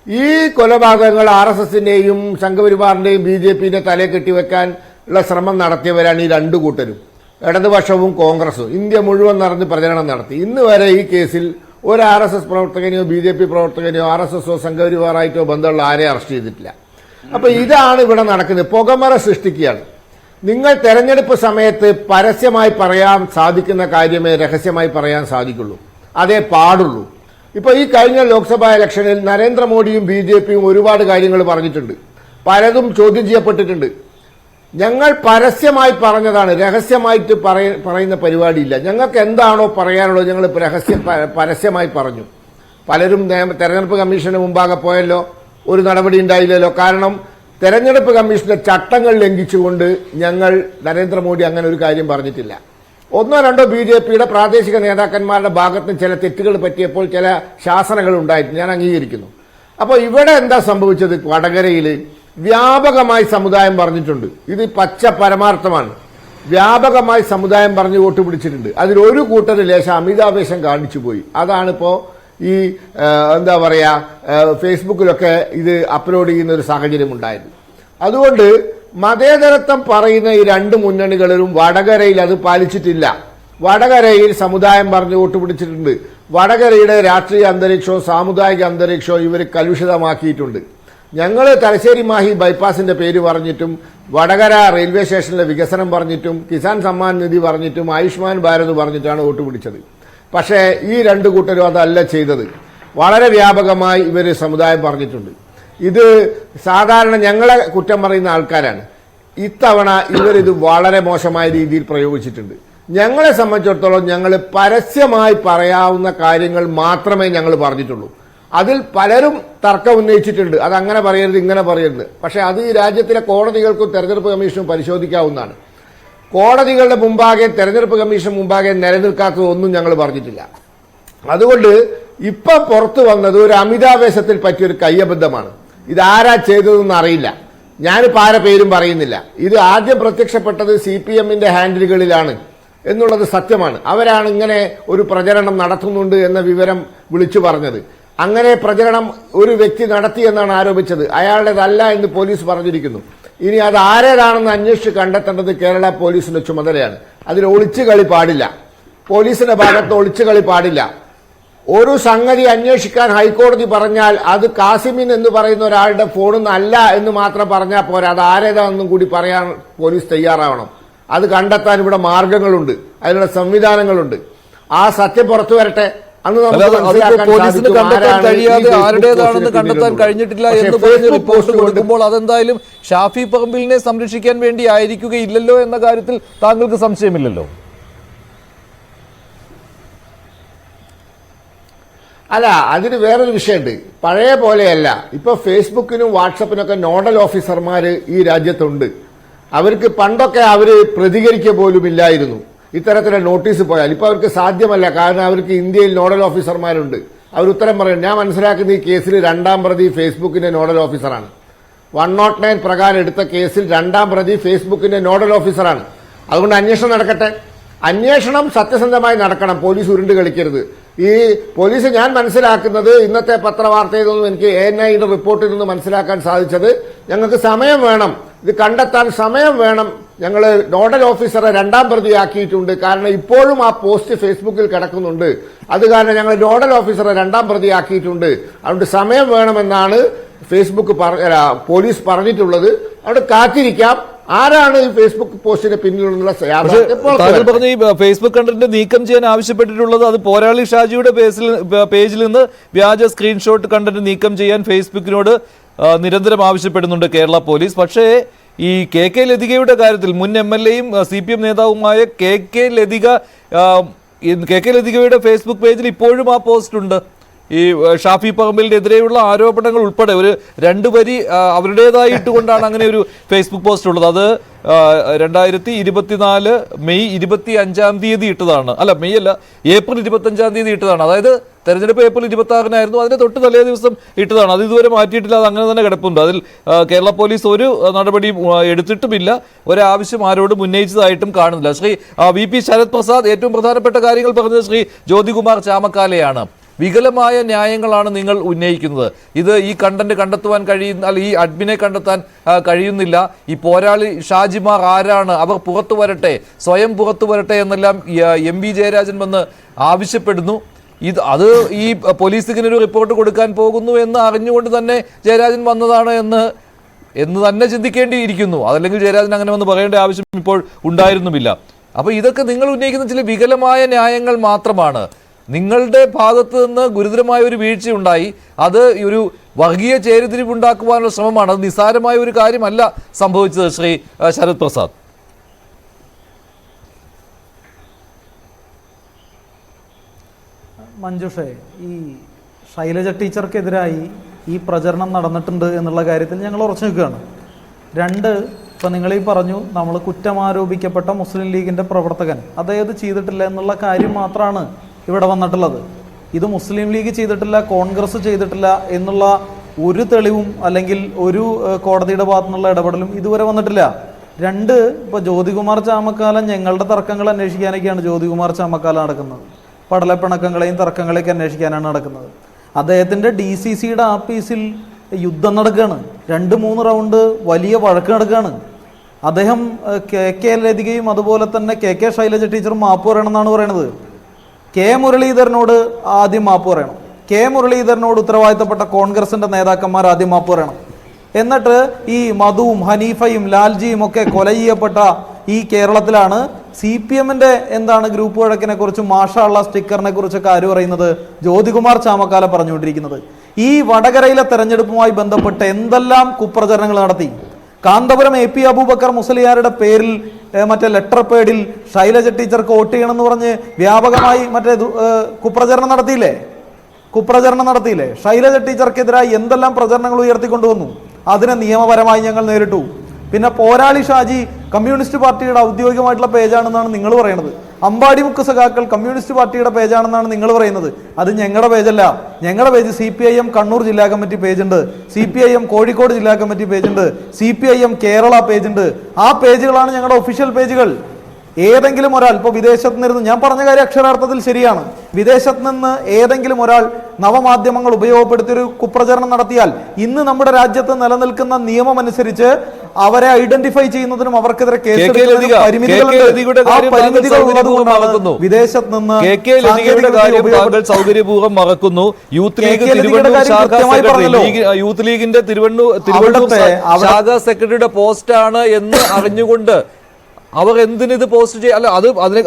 ഈ കൊലപാതകങ്ങൾ RSS-ന്റെയും സംഘപരിവാറിന്റെയും BJP-ന്റെ തലയെ കെട്ടിവെക്കാൻ ഉള്ള ശ്രമം നടത്തിയവരാണ് ഈ രണ്ടു കൂട്ടരും, ഇടതുപക്ഷവും കോൺഗ്രസും. ഇന്ത്യ മുഴുവൻ നടന്ന് പ്രചരണം നടത്തി. ഇന്ന് വരെ ഈ കേസിൽ ഒരു RSS പ്രവർത്തകനെയോ BJP പ്രവർത്തകനെയോ RSS-ഓ സംഘപരിവാറായിട്ടോ ബന്ധമുള്ള ആരെയും അറസ്റ്റ് ചെയ്തിട്ടില്ല. അപ്പൊ ഇതാണ് ഇവിടെ നടക്കുന്നത്, പുകമറ സൃഷ്ടിക്കുകയാണ്. നിങ്ങൾ തെരഞ്ഞെടുപ്പ് സമയത്ത് പരസ്യമായി പറയാൻ സാധിക്കുന്ന കാര്യമേ രഹസ്യമായി പറയാൻ സാധിക്കുള്ളൂ, അതേ പാടുള്ളൂ. ഇപ്പൊ ഈ കഴിഞ്ഞ ലോക്സഭാ ഇലക്ഷനിൽ നരേന്ദ്രമോദിയും BJP-യും ഒരുപാട് കാര്യങ്ങൾ പറഞ്ഞിട്ടുണ്ട്, പലതും ചോദ്യം ചെയ്യപ്പെട്ടിട്ടുണ്ട്. ഞങ്ങൾ പരസ്യമായി പറഞ്ഞതാണ്, രഹസ്യമായിട്ട് പറയുന്ന പരിപാടിയില്ല. ഞങ്ങൾക്ക് എന്താണോ പറയാനുള്ളത് ഞങ്ങൾ പരസ്യമായി പറഞ്ഞു. പലരും തെരഞ്ഞെടുപ്പ് കമ്മീഷന് മുമ്പാകെ പോയല്ലോ, ഒരു നടപടി ഉണ്ടായില്ലല്ലോ. കാരണം തെരഞ്ഞെടുപ്പ് കമ്മീഷന്റെ ചട്ടങ്ങൾ ലംഘിച്ചുകൊണ്ട് ഞങ്ങൾ നരേന്ദ്രമോദി അങ്ങനെ ഒരു കാര്യം പറഞ്ഞിട്ടില്ല. 1-2 BJP-യുടെ പ്രാദേശിക നേതാക്കന്മാരുടെ ഭാഗത്ത് ചില തെറ്റുകൾ പറ്റിയപ്പോൾ ചില ശാസനകൾ ഉണ്ടായിട്ട് ഞാൻ അംഗീകരിക്കുന്നു. അപ്പോൾ ഇവിടെ എന്താ സംഭവിച്ചത്? വടകരയിൽ വ്യാപകമായി സമുദായം പറഞ്ഞിട്ടുണ്ട്. ഇത് പച്ച പരമാർത്ഥമാണ്. വ്യാപകമായി സമുദായം പറഞ്ഞ് വോട്ട് പിടിച്ചിട്ടുണ്ട്. അതിലൊരു കൂട്ടർ ലേശം അമിതാവേശം കാണിച്ചു പോയി. അതാണിപ്പോ ഈ എന്താ പറയാ ഫേസ്ബുക്കിലൊക്കെ ഇത് അപ്ലോഡ് ചെയ്യുന്ന ഒരു സാഹചര്യം ഉണ്ടായത്. അതുകൊണ്ട് മതേതരത്വം പറയുന്ന ഈ രണ്ട് മുന്നണികളിലും വടകരയിൽ അത് പാലിച്ചിട്ടില്ല. വടകരയിൽ സമുദായം പറഞ്ഞ് വോട്ട് പിടിച്ചിട്ടുണ്ട്. വടകരയുടെ രാഷ്ട്രീയ അന്തരീക്ഷവും സാമുദായിക അന്തരീക്ഷവും ഇവർ കലുഷിതമാക്കിയിട്ടുണ്ട്. ഞങ്ങൾ തലശ്ശേരി മാഹി ബൈപ്പാസിന്റെ പേര് പറഞ്ഞിട്ടും വടകര റെയിൽവേ സ്റ്റേഷനിലെ വികസനം പറഞ്ഞിട്ടും കിസാൻ സമ്മാൻ നിധി പറഞ്ഞിട്ടും ആയുഷ്മാൻ ഭാരത് പറഞ്ഞിട്ടാണ് വോട്ട് പിടിച്ചത്. പക്ഷേ ഈ രണ്ടു കൂട്ടരും അതല്ല ചെയ്തത്. വളരെ വ്യാപകമായി ഇവർ സമുദായം പറഞ്ഞിട്ടുണ്ട്. ഇത് സാധാരണ ഞങ്ങളെ കുറ്റം പറയുന്ന ആൾക്കാരാണ്. ഇത്തവണ ഇവരിത് വളരെ മോശമായ രീതിയിൽ പ്രയോഗിച്ചിട്ടുണ്ട്. ഞങ്ങളെ സംബന്ധിച്ചിടത്തോളം ഞങ്ങൾ പരസ്യമായി പറയാവുന്ന കാര്യങ്ങൾ മാത്രമേ ഞങ്ങൾ പറഞ്ഞിട്ടുള്ളൂ. അതിൽ പലരും തർക്കം ഉന്നയിച്ചിട്ടുണ്ട്, അതങ്ങനെ പറയരുത് ഇങ്ങനെ പറയരുത്. പക്ഷെ അത് ഈ രാജ്യത്തിലെ കോടതികൾക്കും തെരഞ്ഞെടുപ്പ് കമ്മീഷനും പരിശോധിക്കാവുന്നതാണ്. കോടതികളുടെ മുമ്പാകെ തെരഞ്ഞെടുപ്പ് കമ്മീഷൻ മുമ്പാകെ നിലനിൽക്കാത്തതൊന്നും ഞങ്ങൾ പറഞ്ഞിട്ടില്ല. അതുകൊണ്ട് ഇപ്പം പുറത്തു വന്നത് ഒരു അമിതാവേശത്തിൽ പറ്റിയൊരു കയ്യബദ്ധമാണ്. ഇതാരാ ചെയ്തതെന്ന് അറിയില്ല. ഞാനിപ്പോൾ ആരെ പേരും പറയുന്നില്ല. ഇത് ആദ്യം പ്രത്യക്ഷപ്പെട്ടത് CPM-ന്റെ ഹാൻഡിലുകളിലാണ് എന്നുള്ളത് സത്യമാണ്. അവരാണ് ഇങ്ങനെ ഒരു പ്രചരണം നടത്തുന്നുണ്ട് എന്ന വിവരം വിളിച്ചു പറഞ്ഞത്. അങ്ങനെ പ്രചരണം ഒരു വ്യക്തി നടത്തിയെന്നാണ് ആരോപിച്ചത്. അയാളുടേതല്ല എന്ന് പോലീസ് പറഞ്ഞിരിക്കുന്നു. ഇനി അത് ആരേതാണെന്ന് അന്വേഷിച്ച് കണ്ടെത്തേണ്ടത് കേരള പോലീസിന്റെ ചുമതലയാണ്. അതിൽ ഒളിച്ചുകളി പാടില്ല. പോലീസിന്റെ ഭാഗത്ത് ഒളിച്ചുകളി പാടില്ല. ഒരു സംഗതി അന്വേഷിക്കാൻ ഹൈക്കോടതി പറഞ്ഞാൽ അത് കാസിമിൻ എന്ന് പറയുന്ന ഒരാളുടെ ഫോണിൽ നിന്നല്ല എന്ന് മാത്രം പറഞ്ഞാൽ പോരാ, അത് ആരേതാണെന്നും കൂടി പറയാൻ പോലീസ് തയ്യാറാവണം. അത് കണ്ടെത്താൻ ഇവിടെ മാർഗങ്ങളുണ്ട്, അതിനുള്ള സംവിധാനങ്ങളുണ്ട്. ആ സത്യം പുറത്തു വരട്ടെ. പോലീസിന് കണ്ടെത്താൻ കഴിയാതെ ആരുടേതാണെന്ന് കണ്ടെത്താൻ കഴിഞ്ഞിട്ടില്ല എന്ന് പറഞ്ഞ് റിപ്പോർട്ട് കൊടുക്കുമ്പോൾ അതെന്തായാലും ഷാഫി പറമ്പിലിനെ സംരക്ഷിക്കാൻ വേണ്ടി ആയിരിക്കുകയില്ലല്ലോ എന്ന കാര്യത്തിൽ താങ്കൾക്ക് സംശയമില്ലല്ലോ? അല്ല, അതിന് വേറൊരു വിഷയമുണ്ട്. പഴയ പോലെയല്ല. ഇപ്പൊ ഫേസ്ബുക്കിനും വാട്സപ്പിനൊക്കെ നോഡൽ ഓഫീസർമാർ ഈ രാജ്യത്തുണ്ട്. അവർക്ക് പണ്ടൊക്കെ അവര് പ്രതികരിക്കുക പോലും ഇല്ലായിരുന്നു ഇത്തരത്തിലുള്ള നോട്ടീസ് പോയാൽ. ഇപ്പൊ അവർക്ക് സാധ്യമല്ല. കാരണം അവർക്ക് ഇന്ത്യയിൽ നോഡൽ ഓഫീസർമാരുണ്ട്. അവർ ഉത്തരം പറയും. ഞാൻ മനസ്സിലാക്കുന്ന ഈ കേസിൽ രണ്ടാം പ്രതി ഫേസ്ബുക്കിന്റെ നോഡൽ ഓഫീസറാണ്. 109 പ്രകാരം എടുത്ത കേസിൽ രണ്ടാം പ്രതി ഫേസ്ബുക്കിന്റെ നോഡൽ ഓഫീസറാണ്. അതുകൊണ്ട് അന്വേഷണം നടക്കട്ടെ. അന്വേഷണം സത്യസന്ധമായി നടക്കണം. പോലീസ് ഉരുണ്ട് കളിക്കരുത്. ഈ പോലീസ് ഞാൻ മനസ്സിലാക്കുന്നത് ഇന്നത്തെ പത്രവാർത്തയിൽ നിന്നും എനിക്ക് ANIയുടെ റിപ്പോർട്ടിൽ നിന്ന് മനസ്സിലാക്കാൻ സാധിച്ചത് ഞങ്ങൾക്ക് സമയം വേണം, ഇത് കണ്ടെത്താൻ സമയം വേണം. ഞങ്ങൾ നോഡൽ ഓഫീസറെ രണ്ടാം പ്രതിയാക്കിയിട്ടുണ്ട്. കാരണം ഇപ്പോഴും ആ പോസ്റ്റ് ഫേസ്ബുക്കിൽ കിടക്കുന്നുണ്ട്. അത് കാരണം ഞങ്ങൾ നോഡൽ ഓഫീസറെ രണ്ടാം പ്രതിയാക്കിയിട്ടുണ്ട്. അതുകൊണ്ട് സമയം വേണമെന്നാണ് ഫേസ്ബുക്ക് പോലീസ് പറഞ്ഞിട്ടുള്ളത്. അവിടെ കാത്തിരിക്കാം. ആരാണ് ഈ ഫേസ്ബുക്ക് പോസ്റ്റിന് പിന്നിലുള്ള താങ്കൾ പറഞ്ഞ ഈ ഫേസ്ബുക്ക് കണ്ടന്റ് നീക്കം ചെയ്യാൻ ആവശ്യപ്പെട്ടിട്ടുള്ളത് അത് പോരാളി ഷാജിയുടെ പേജിൽ നിന്ന് വ്യാജ സ്ക്രീൻഷോട്ട് കണ്ടന്റ് നീക്കം ചെയ്യാൻ ഫേസ്ബുക്കിനോട് നിരന്തരം ആവശ്യപ്പെടുന്നുണ്ട് കേരള പോലീസ്. പക്ഷേ ഈ KK ലതികയുടെ കാര്യത്തിൽ മുൻ MLA-യും CPM നേതാവുമായ KK ലതികയുടെ ഫേസ്ബുക്ക് പേജിൽ ഇപ്പോഴും ആ പോസ്റ്റ് ഉണ്ട്. ഈ ഷാഫി പറമ്പിലിനെതിരെയുള്ള ആരോപണങ്ങൾ ഉൾപ്പെടെ ഒരു 2 വരി അവരുടേതായിട്ടുകൊണ്ടാണ് അങ്ങനെ ഒരു ഫേസ്ബുക്ക് പോസ്റ്റ് ഉള്ളത്. അത് 2024 മെയ് 25-ാം തീയതി ഇട്ടതാണ്. അല്ല, മെയ് അല്ല, ഏപ്രിൽ 25-ാം തീയതി ഇട്ടതാണ്. അതായത് തെരഞ്ഞെടുപ്പ് ഏപ്രിൽ 26-നായിരുന്നു. അതിന് തൊട്ട് തലേ ദിവസം ഇട്ടതാണ്. അത് ഇതുവരെ മാറ്റിയിട്ടില്ല. അത് അങ്ങനെ തന്നെ കിടപ്പുണ്ട്. അതിൽ കേരള പോലീസ് ഒരു നടപടിയും എടുത്തിട്ടുമില്ല. ഒരാവശ്യം ആരോടും ഉന്നയിച്ചതായിട്ടും കാണുന്നില്ല. ശ്രീ VP ശരത് പ്രസാദ് ഏറ്റവും പ്രധാനപ്പെട്ട കാര്യങ്ങൾ പറഞ്ഞത് ശ്രീ ജ്യോതികുമാർ ചാമക്കാലയാണ്. വികലമായ ന്യായങ്ങളാണ് നിങ്ങൾ ഉന്നയിക്കുന്നത്. ഇത് ഈ കണ്ടന്റ് കണ്ടെത്തുവാൻ കഴിയുന്ന, അല്ല, ഈ അഡ്മിനെ കണ്ടെത്താൻ കഴിയുന്നില്ല. ഈ പോരാളി ഷാജിമാർ ആരാണ്, അവർ പുറത്തു വരട്ടെ, സ്വയം പുറത്തു വരട്ടെ എന്നെല്ലാം MV ജയരാജൻ വന്ന് ആവശ്യപ്പെടുന്നു. അത് ഈ പോലീസിനൊരു റിപ്പോർട്ട് കൊടുക്കാൻ പോകുന്നു എന്ന് അറിഞ്ഞുകൊണ്ട് തന്നെ ജയരാജൻ വന്നതാണ് എന്ന് തന്നെ ചിന്തിക്കേണ്ടിയിരിക്കുന്നു. അതല്ലെങ്കിൽ ജയരാജൻ അങ്ങനെ വന്ന് പറയേണ്ട ആവശ്യം ഇപ്പോൾ ഉണ്ടായിരുന്നുമില്ല. അപ്പോൾ ഇതൊക്കെ നിങ്ങൾ ഉന്നയിക്കുന്ന ചില വികലമായ ന്യായങ്ങൾ മാത്രമാണ്. നിങ്ങളുടെ ഭാഗത്ത് നിന്ന് ഗുരുതരമായ ഒരു വീഴ്ചയുണ്ടായി. അത് ഒരു വർഗീയ ചേരിതിരിവുണ്ടാക്കുവാനുള്ള ശ്രമമാണ്. അത് നിസ്സാരമായ ഒരു കാര്യമല്ല സംഭവിച്ചത്. ശ്രീ ശരത് പ്രസാദ്, മഞ്ജുഷേ, ഈ ശൈലജ ടീച്ചർക്കെതിരായി ഈ പ്രചരണം നടന്നിട്ടുണ്ട് എന്നുള്ള കാര്യത്തിൽ ഞങ്ങൾ ഉറച്ചു നിൽക്കുകയാണ്. 2, ഇപ്പം നിങ്ങളീ പറഞ്ഞു നമ്മൾ കുറ്റമാരോപിക്കപ്പെട്ട മുസ്ലിം ലീഗിൻ്റെ പ്രവർത്തകൻ അതേത് ചെയ്തിട്ടില്ല എന്നുള്ള കാര്യം മാത്രമാണ് ഇവിടെ വന്നിട്ടുള്ളത്. ഇത് മുസ്ലിം ലീഗ് ചെയ്തിട്ടില്ല, കോൺഗ്രസ് ചെയ്തിട്ടില്ല എന്നുള്ള ഒരു തെളിവും അല്ലെങ്കിൽ ഒരു കോടതിയുടെ ഭാഗത്തു നിന്നുള്ള ഇടപെടലും ഇതുവരെ വന്നിട്ടില്ല. ഇപ്പോൾ ജ്യോതികുമാർ ചാമക്കാല ഞങ്ങളുടെ തർക്കങ്ങൾ അന്വേഷിക്കാനൊക്കെയാണ് ജ്യോതികുമാർ ചാമക്കാല നടക്കുന്നത്. പടലപ്പിണക്കങ്ങളെയും തർക്കങ്ങളെയൊക്കെ അന്വേഷിക്കാനാണ് നടക്കുന്നത്. അദ്ദേഹത്തിൻ്റെ DCCയുടെ ആഫീസിൽ യുദ്ധം നടക്കുകയാണ്. 2-3 റൗണ്ട് വലിയ വഴക്ക് നടക്കുകയാണ്. അദ്ദേഹം KK ലതികയും അതുപോലെ തന്നെ KK ശൈലജ ടീച്ചറും മാപ്പ് പറയണമെന്നാണ് പറയുന്നത്. മുരളീധരനോട് ആദ്യം മാപ്പ് പറയണം. മുരളീധരനോട് ഉത്തരവാദിത്തപ്പെട്ട കോൺഗ്രസിന്റെ നേതാക്കന്മാർ ആദ്യം മാപ്പ് പറയണം. എന്നിട്ട് ഈ മധുവും ഹനീഫയും ലാൽജിയും ഒക്കെ കൊല ചെയ്യപ്പെട്ട ഈ കേരളത്തിലാണ് CPMന്റെ എന്താണ് ഗ്രൂപ്പ് വഴക്കിനെ കുറിച്ചും മാഷാള്ള സ്റ്റിക്കറിനെ കുറിച്ചൊക്കെ ആര് പറയുന്നത്? ജ്യോതികുമാർ ചാമക്കാല പറഞ്ഞുകൊണ്ടിരിക്കുന്നത്. ഈ വടകരയിലെ തെരഞ്ഞെടുപ്പുമായി ബന്ധപ്പെട്ട് എന്തെല്ലാം കുപ്രചരണങ്ങൾ നടത്തി. കാന്തപുരം AP അബൂബക്കർ മുസ്ലിയാരുടെ പേരിൽ മറ്റേ ലെറ്റർ പേഡിൽ ശൈലജ ടീച്ചർക്ക് വോട്ട് ചെയ്യണമെന്ന് പറഞ്ഞ് വ്യാപകമായി മറ്റേ കുപ്രചരണം നടത്തിയില്ലേ? ശൈലജ ടീച്ചർക്കെതിരായി എന്തെല്ലാം പ്രചരണങ്ങൾ ഉയർത്തിക്കൊണ്ടുവന്നു. അതിനെ നിയമപരമായി ഞങ്ങൾ നേരിട്ടു. പിന്നെ പോരാളി ഷാജി കമ്മ്യൂണിസ്റ്റ് പാർട്ടിയുടെ ഔദ്യോഗികമായിട്ടുള്ള പേജാണെന്നാണ് നിങ്ങൾ പറയുന്നത്. അമ്പാടിമുക്ക് സഖാക്കൾ കമ്മ്യൂണിസ്റ്റ് പാർട്ടിയുടെ പേജാണെന്നാണ് നിങ്ങൾ പറയുന്നത്. അത് ഞങ്ങളുടെ പേജല്ല. ഞങ്ങളുടെ പേജ് CPIM കണ്ണൂർ ജില്ലാ കമ്മിറ്റി പേജുണ്ട്, CPIM കോഴിക്കോട് ജില്ലാ കമ്മിറ്റി പേജുണ്ട്, CPIM കേരള പേജുണ്ട്. ആ പേജുകളാണ് ഞങ്ങളുടെ ഒഫീഷ്യൽ പേജുകൾ. ഏതെങ്കിലും ഒരാൾ ഇപ്പോൾ വിദേശത്ത് നിന്നിരുന്നു, ഞാൻ പറഞ്ഞ കാര്യം അക്ഷരാർത്ഥത്തിൽ ശരിയാണ്, വിദേശത്ത് നിന്ന് ഏതെങ്കിലും ഒരാൾ നവമാധ്യമങ്ങൾ ഉപയോഗപ്പെടുത്തിയൊരു കുപ്രചരണം നടത്തിയാൽ ഇന്ന് നമ്മുടെ രാജ്യത്ത് നിലനിൽക്കുന്ന നിയമം അനുസരിച്ച് അവരെ ഐഡന്റിഫൈ ചെയ്യുന്നതിനും അവർക്കെതിരെ കേസെടുക്കുന്നതിനും പരിമിതികളുണ്ട്. വിദേശത്ത് നിന്ന് സൗകര്യപൂർവ്വം മറക്കുന്നു. യൂത്ത് ലീഗിന്റെ തിരുവണ്ണൂർ ശാഖാ സെക്രട്ടറിയുടെ പോസ്റ്റാണ് എന്ന് അറിഞ്ഞുകൊണ്ട് അവർ എന്തിനിത് പോസ്റ്റ് ചെയ്യുക? അല്ല,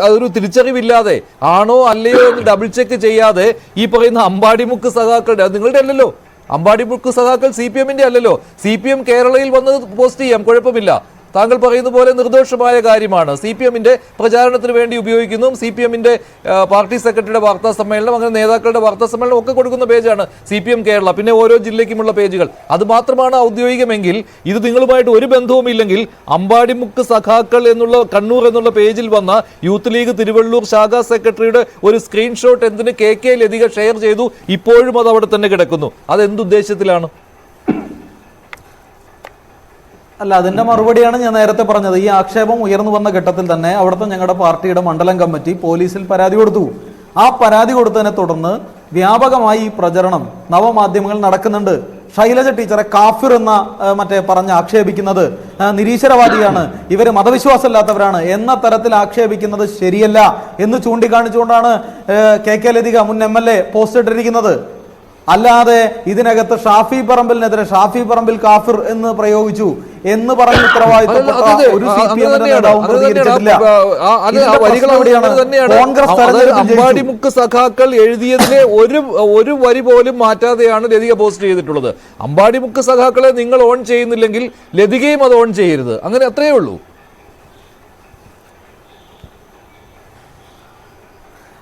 അതൊരു തിരിച്ചറിവില്ലാതെ ആണോ അല്ലയോ എന്ന് ഡബിൾ ചെക്ക് ചെയ്യാതെ ഈ പറയുന്ന അമ്പാടിമുക്ക് സഖാക്കളുടെ, അത് നിങ്ങളുടെ അല്ലല്ലോ, അമ്പാടിമുക്ക് സഖാക്കൾ CPMന്റെ അല്ലല്ലോ. CPM കേരളയിൽ വന്നത് പോസ്റ്റ് ചെയ്യാം, കുഴപ്പമില്ല. താങ്കൾ പറയുന്ന പോലെ നിർദോഷമായ കാര്യമാണ്. CPMന്റെ പ്രചാരണത്തിന് വേണ്ടി ഉപയോഗിക്കുന്നു. CPMന്റെ പാർട്ടി സെക്രട്ടറിയുടെ വാർത്താ സമ്മേളനം, അങ്ങനെ നേതാക്കളുടെ വാർത്താ സമ്മേളനം ഒക്കെ കൊടുക്കുന്ന പേജാണ് CPM കേരള. പിന്നെ ഓരോ ജില്ലയ്ക്കുമുള്ള പേജുകൾ, അത് മാത്രമാണ് ഔദ്യോഗികമെങ്കിൽ ഇത് നിങ്ങളുമായിട്ട് ഒരു ബന്ധവുമില്ലെങ്കിൽ അമ്പാടിമുക്ക് സഖാക്കൾ എന്നുള്ള കണ്ണൂർ എന്നുള്ള പേജിൽ വന്ന യൂത്ത് ലീഗ് തിരുവള്ളൂർ ശാഖാ സെക്രട്ടറിയുടെ ഒരു സ്ക്രീൻഷോട്ട് എന്തിന് KK ലതിക ഷെയർ ചെയ്തു? ഇപ്പോഴും അത് അവിടെ തന്നെ കിടക്കുന്നു. അത് എന്തുദ്ദേശത്തിലാണ്? അല്ല, അതിന്റെ മറുപടിയാണ് ഞാൻ നേരത്തെ പറഞ്ഞത്. ഈ ആക്ഷേപം ഉയർന്നു വന്ന ഘട്ടത്തിൽ തന്നെ അവിടുത്തെ ഞങ്ങളുടെ പാർട്ടിയുടെ മണ്ഡലം കമ്മിറ്റി പോലീസിൽ പരാതി കൊടുത്തു. ആ പരാതി കൊടുത്തതിനെ തുടർന്ന് വ്യാപകമായി ഈ പ്രചരണം നവമാധ്യമങ്ങൾ നടക്കുന്നുണ്ട്. ശൈലജ ടീച്ചറെ കാഫിർ എന്ന പറഞ്ഞ് ആക്ഷേപിക്കുന്നത് നിരീശ്വരവാദിയാണ്, ഇവര് മതവിശ്വാസമില്ലാത്തവരാണ് എന്ന തരത്തിൽ ആക്ഷേപിക്കുന്നത് ശരിയല്ല എന്ന് ചൂണ്ടിക്കാണിച്ചുകൊണ്ടാണ് KK ലതിക മുൻ MLA പോസ്റ്റ് ഇട്ടിരിക്കുന്നത്. അല്ലാതെ ഇതിനകത്ത് ഷാഫി പറമ്പിലിനെതിരെ ഷാഫി പറമ്പിൽ കാഫിർ എന്ന് പ്രയോഗിച്ചു എന്ന് പറഞ്ഞ ഉത്തരവാദിത്തപ്പെട്ട ഒരു CPM നേതാവും പ്രതികരിച്ചിട്ടില്ല. അമ്പാടിമുക്ക് സഖാക്കൾ എഴുതിയതിനെ ഒരു വരി പോലും മാറ്റാതെയാണ് ലതിക പോസ്റ്റ് ചെയ്തിട്ടുള്ളത്. അമ്പാടിമുക്ക് സഖാക്കളെ നിങ്ങൾ ഓൺ ചെയ്യുന്നില്ലെങ്കിൽ ലതികയും അത് ഓൺ ചെയ്യരുത്, അങ്ങനെ അത്രയേ ഉള്ളൂ.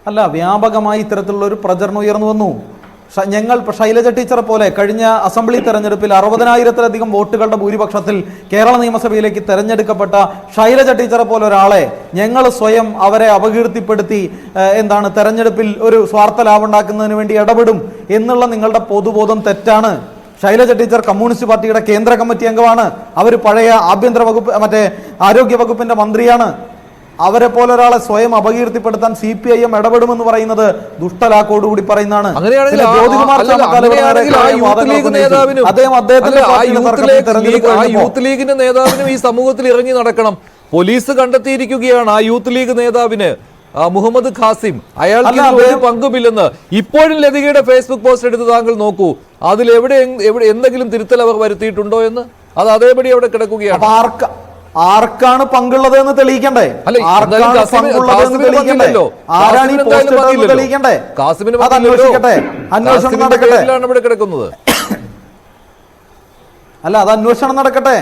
അല്ല, വ്യാപകമായി ഇത്തരത്തിലുള്ള ഒരു പ്രചരണം ഉയർന്നു വന്നു. ഞങ്ങൾ ശൈലജ ടീച്ചറെ പോലെ കഴിഞ്ഞ അസംബ്ലി തെരഞ്ഞെടുപ്പിൽ 60,000-ത്തിലധികം വോട്ടുകളുടെ ഭൂരിപക്ഷത്തിൽ കേരള നിയമസഭയിലേക്ക് തെരഞ്ഞെടുക്കപ്പെട്ട ശൈലജ ടീച്ചറെ പോലെ ഒരാളെ ഞങ്ങൾ സ്വയം അവരെ അപകീർത്തിപ്പെടുത്തി തെരഞ്ഞെടുപ്പിൽ ഒരു സ്വാർത്ഥ ലാഭം ഉണ്ടാക്കുന്നതിന് വേണ്ടി ഇടപെടും എന്നുള്ള നിങ്ങളുടെ പൊതുബോധം തെറ്റാണ്. ശൈലജ ടീച്ചർ കമ്മ്യൂണിസ്റ്റ് പാർട്ടിയുടെ കേന്ദ്ര കമ്മിറ്റി അംഗമാണ്. അവർ പഴയ ആഭ്യന്തര വകുപ്പ് ആരോഗ്യ വകുപ്പിന്റെ മന്ത്രിയാണ്. അവരെ പോലെ ഒരാളെ സ്വയം അപകീർത്തിപ്പെടുത്താൻ CPIM ഇടപെടുമെന്ന് പറയുന്നത് ദുഷ്ടലാക്കോടുകൂടി പറയുന്നതാണ്. യൂത്ത് ലീഗിന്റെ നേതാവിനും ഈ സമൂഹത്തിൽ ഇറങ്ങി നടക്കണം. പോലീസ് കണ്ടെത്തിയിരിക്കുകയാണ് ആ യൂത്ത് ലീഗ് നേതാവിന് മുഹമ്മദ് ഖാസിം, അയാൾക്ക് ഒരു പങ്കുമില്ലെന്ന്. ഇപ്പോഴും ലതികയുടെ ഫേസ്ബുക്ക് പോസ്റ്റ് എടുത്ത് താങ്കൾ നോക്കൂ, അതിൽ എവിടെ എന്തെങ്കിലും തിരുത്തൽ അവർ വരുത്തിയിട്ടുണ്ടോ എന്ന്. അത് അതേപടി അവിടെ കിടക്കുകയാണ്. ആർക്കാണ് പങ്കുള്ളത് എന്ന് തെളിയിക്കണ്ടേ? ആരാണ് ഈ പോസ്റ്റ് തെളിയിക്കണ്ടേ? അന്വേഷണം നടക്കട്ടെ. അല്ല, അത് അന്വേഷണം നടക്കട്ടെ,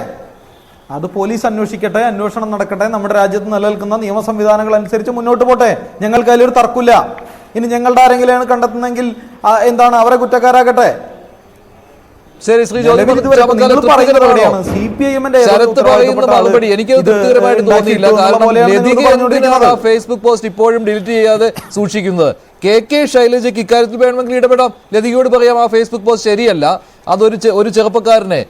അത് പോലീസ് അന്വേഷിക്കട്ടെ, അന്വേഷണം നടക്കട്ടെ. നമ്മുടെ രാജ്യത്ത് നിലനിൽക്കുന്ന നിയമ സംവിധാനങ്ങൾ അനുസരിച്ച് മുന്നോട്ട് പോട്ടെ. ഞങ്ങൾക്ക് അതിലൊരു തർക്കമില്ല. ഇനി ഞങ്ങളുടെ ആരെങ്കിലും കണ്ടെത്തുന്നെങ്കിൽ അവരെ കുറ്റക്കാരാകട്ടെ. ശരി, ശ്രീ ശരത്ത് പറയുന്ന മറുപടി എനിക്ക് തൃപ്തികരമായിട്ട് തോന്നിയില്ല. കാരണം ഫേസ്ബുക്ക് പോസ്റ്റ് ഇപ്പോഴും ഡിലീറ്റ് ചെയ്യാതെ സൂക്ഷിക്കുന്നത്. KK ശൈലജയ്ക്ക് ഇക്കാര്യത്തിൽ വേണമെങ്കിൽ ഇടപെടാം, ലതികയോട് പറയാം ആ ഫേസ്ബുക്ക് പോസ്റ്റ് ശരിയല്ല, അതൊരു ചെറുപ്പക്കാരനെ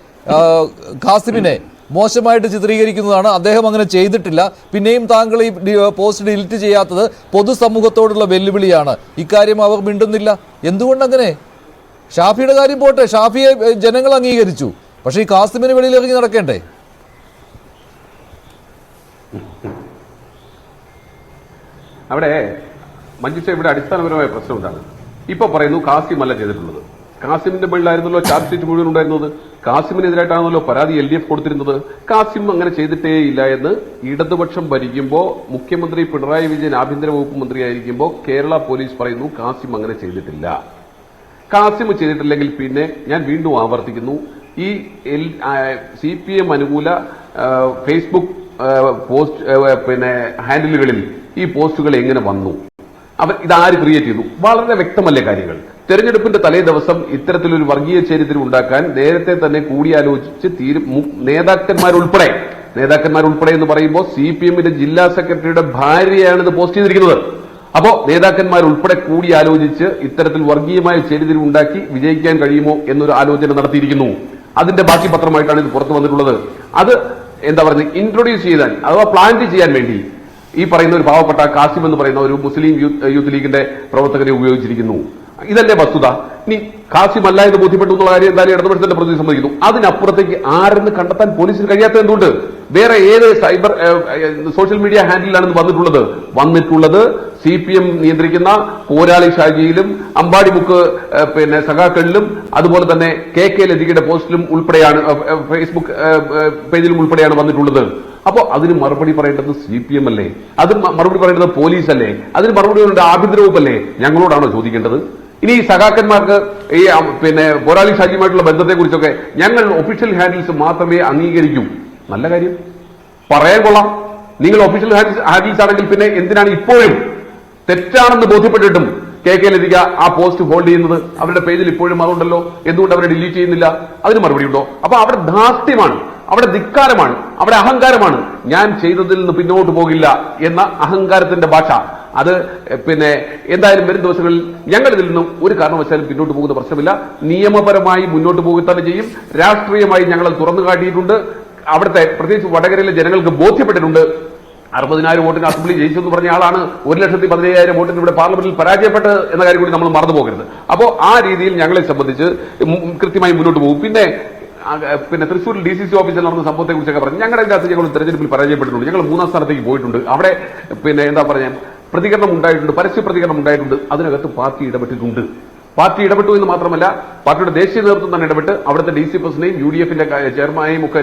ഖാസിമിനെ മോശമായിട്ട് ചിത്രീകരിക്കുന്നതാണ്. അദ്ദേഹം അങ്ങനെ ചെയ്തിട്ടില്ല. പിന്നെയും താങ്കൾ ഈ പോസ്റ്റ് ഡിലീറ്റ് ചെയ്യാത്തത് പൊതുസമൂഹത്തോടുള്ള വെല്ലുവിളിയാണ്. ഇക്കാര്യം അവർ മിണ്ടുന്നില്ല. എന്തുകൊണ്ടങ്ങനെ? ഷാഫിയുടെ കാര്യം പോട്ടെ, ഷാഫിയെ ജനങ്ങൾ അംഗീകരിച്ചു. പക്ഷേ ഈ കാസിമിന് വെളിയിലിറങ്ങി നടക്കേണ്ടേ? അവിടെ മഞ്ജുഷ, ഇവിടെ അടിസ്ഥാനപരമായ പ്രശ്നം എന്താണ്? ഇപ്പൊ പറയുന്നു കാസിം അല്ല ചെയ്തിട്ടുള്ളത്. കാസിമിന്റെ മേളിലായിരുന്നല്ലോ ചാർജ് ഷീറ്റ് മുഴുവൻ ഉണ്ടായിരുന്നത്. കാസിമിനെതിരായിട്ടാണല്ലോ പരാതി LDF കൊടുത്തിരുന്നത്. കാസിം അങ്ങനെ ചെയ്തിട്ടേ ഇല്ല എന്ന് ഇടതുപക്ഷം ഭരിക്കുമ്പോൾ മുഖ്യമന്ത്രി പിണറായി വിജയൻ ആഭ്യന്തര വകുപ്പ് മന്ത്രിയായിരിക്കുമ്പോൾ കേരള പോലീസ് പറയുന്നു കാസിം അങ്ങനെ ചെയ്തിട്ടില്ല. കാസിം ചെയ്തിട്ടില്ലെങ്കിൽ പിന്നെ ഞാൻ വീണ്ടും ആവർത്തിക്കുന്നു, ഈ CPM അനുകൂല ഫേസ്ബുക്ക് പോസ്റ്റ് ഹാൻഡിലുകളിൽ ഈ പോസ്റ്റുകൾ എങ്ങനെ വന്നു? ഇതാര് ക്രിയേറ്റ് ചെയ്തു? വളരെ വ്യക്തമല്ലേ കാര്യങ്ങൾ? തെരഞ്ഞെടുപ്പിന്റെ തലേ ദിവസം ഇത്തരത്തിലൊരു വർഗീയ ചേരിതിരിവ് ഉണ്ടാക്കാൻ നേരത്തെ തന്നെ കൂടിയാലോചിച്ച് നേതാക്കന്മാരുൾപ്പെടെ എന്ന് പറയുമ്പോൾ CPMന്റെ ജില്ലാ സെക്രട്ടറിയുടെ ഭാര്യയാണ് ഇത് പോസ്റ്റ് ചെയ്തിരിക്കുന്നത്. അപ്പോ നേതാക്കന്മാരുൾപ്പെടെ കൂടിയാലോചിച്ച് ഇത്തരത്തിൽ വർഗീയമായ ചേരിതിരിവ് ഉണ്ടാക്കി വിജയിക്കാൻ കഴിയുമോ എന്നൊരു ആലോചന നടത്തിയിരിക്കുന്നു. അതിന്റെ ബാക്കി പത്രമായിട്ടാണ് ഇത് പുറത്തു വന്നിട്ടുള്ളത്. അത് എന്താ പറയുന്നത്, ഇൻട്രൊഡ്യൂസ് ചെയ്താൽ അഥവാ പ്ലാന്റ് ചെയ്യാൻ വേണ്ടി ഈ പറയുന്ന ഒരു പാവപ്പെട്ട കാസിം എന്ന് പറയുന്ന ഒരു മുസ്ലിം യൂത്ത് ലീഗിന്റെ പ്രവർത്തകരെ ഉപയോഗിച്ചിരിക്കുന്നു. ഇതല്ലേ വസ്തുത? ഇനി കാസിം അല്ല എന്ന് ബോധ്യപ്പെട്ടു എന്നുള്ള കാര്യം എന്തായാലും ഇടതുപക്ഷത്തിന്റെ പ്രതി സമ്മതിക്കുന്നു. അതിനപ്പുറത്തേക്ക് ആരെന്ന് കണ്ടെത്താൻ പോലീസിന് കഴിയാത്തത് എന്തുകൊണ്ട്? വേറെ ഏത് സൈബർ സോഷ്യൽ മീഡിയ ഹാൻഡിലാണെന്ന് വന്നിട്ടുള്ളത് CPM നിയന്ത്രിക്കുന്ന പോരാളി ഷാജിയിലും അമ്പാടിമുക്ക് സഖാക്കളിലും അതുപോലെ തന്നെ KK ലതികയുടെ പോസ്റ്റിലും ഉൾപ്പെടെയാണ്, ഫേസ്ബുക്ക് പേജിലും ഉൾപ്പെടെയാണ് വന്നിട്ടുള്ളത്. അപ്പോൾ അതിന് മറുപടി പറയേണ്ടത് CPM അല്ലേ? അതിന് മറുപടി പറയേണ്ടത് പോലീസ് അല്ലേ? അതിന് മറുപടി പറയേണ്ടത് ആഭ്യന്തര വകുപ്പല്ലേ? ഞങ്ങളോടാണോ ചോദിക്കേണ്ടത്? ഇനി ഈ സഖാക്കന്മാർക്ക് ഈ പോരാളി ഷാജിയുമായിട്ടുള്ള ബന്ധത്തെക്കുറിച്ചൊക്കെ ഞങ്ങൾ ഒഫീഷ്യൽ ഹാൻഡിൽസ് മാത്രമേ അംഗീകരിക്കൂ. നല്ല കാര്യം, പറയാൻ കൊള്ളാം. നിങ്ങൾ ഒഫീഷ്യൽ ഹാൻഡിൽസ് ആണെങ്കിൽ പിന്നെ എന്തിനാണ് ഇപ്പോഴും തെറ്റാണെന്ന് ബോധ്യപ്പെട്ടിട്ടും KK ലതിക ആ പോസ്റ്റ് ഹോൾഡ് ചെയ്യുന്നത്? അവരുടെ പേജിൽ ഇപ്പോഴും അതുണ്ടല്ലോ. എന്തുകൊണ്ട് അവരെ ഡിലീറ്റ് ചെയ്യുന്നില്ല? അതിന് മറുപടി ഉണ്ടോ? അപ്പൊ അവിടെ ധാർഷ്ട്യമാണ്, അവിടെ ധിക്കാരമാണ്, അവിടെ അഹങ്കാരമാണ്. ഞാൻ ചെയ്തതിൽ നിന്ന് പിന്നോട്ട് പോകില്ല എന്ന അഹങ്കാരത്തിന്റെ ഭാഷ. അത് എന്തായാലും വരും ദിവസങ്ങളിൽ ഞങ്ങൾ ഇതിൽ നിന്നും ഒരു കാരണവശാലും പിന്നോട്ട് പോകുന്ന പ്രശ്നമില്ല. നിയമപരമായി മുന്നോട്ട് പോകുക തന്നെ ചെയ്യും. രാഷ്ട്രീയമായി ഞങ്ങൾ തുറന്നു കാട്ടിയിട്ടുണ്ട്. അവിടുത്തെ പ്രത്യേകിച്ച് വടകരയിലെ ജനങ്ങൾക്ക് ബോധ്യപ്പെട്ടിട്ടുണ്ട്. 60,000 വോട്ടിന് അസംബ്ലി ജയിച്ചു എന്ന് പറഞ്ഞ ആളാണ് 1,15,000 വോട്ടിന് ഇവിടെ പാർലമെന്റിൽ പരാജയപ്പെട്ട് എന്ന കാര്യം കൂടി നമ്മൾ മറന്നു പോകരുത്. അപ്പോൾ ആ രീതിയിൽ ഞങ്ങളെ സംബന്ധിച്ച് കൃത്യമായി മുന്നോട്ട് പോകും. പിന്നെ തൃശ്ശൂരിൽ DCC ഓഫീസിൽ നടന്ന സംഭവത്തെ കുറിച്ചൊക്കെ പറഞ്ഞു. ഞങ്ങളുടെ അതിനകത്ത് ഞങ്ങൾ തെരഞ്ഞെടുപ്പിൽ പരാജയപ്പെട്ടിട്ടുണ്ട്. ഞങ്ങൾ 3ാം സ്ഥാനത്തേക്ക് പോയിട്ടുണ്ട്. അവിടെ എന്താ പറയുക, പ്രതികരണം ഉണ്ടായിട്ടുണ്ട്, പരസ്യ പ്രതികരണം ഉണ്ടായിട്ടുണ്ട്. അതിനകത്ത് പാർട്ടി ഇടപെട്ടിട്ടുണ്ട്. പാർട്ടി ഇടപെട്ടു എന്ന് മാത്രമല്ല, പാർട്ടിയുടെ ദേശീയ നേതൃത്വം തന്നെ ഇടപെട്ട് അവിടുത്തെ DC പ്രസിഡന്റെയും UDFന്റെ ചെയർമാനെയും ഒക്കെ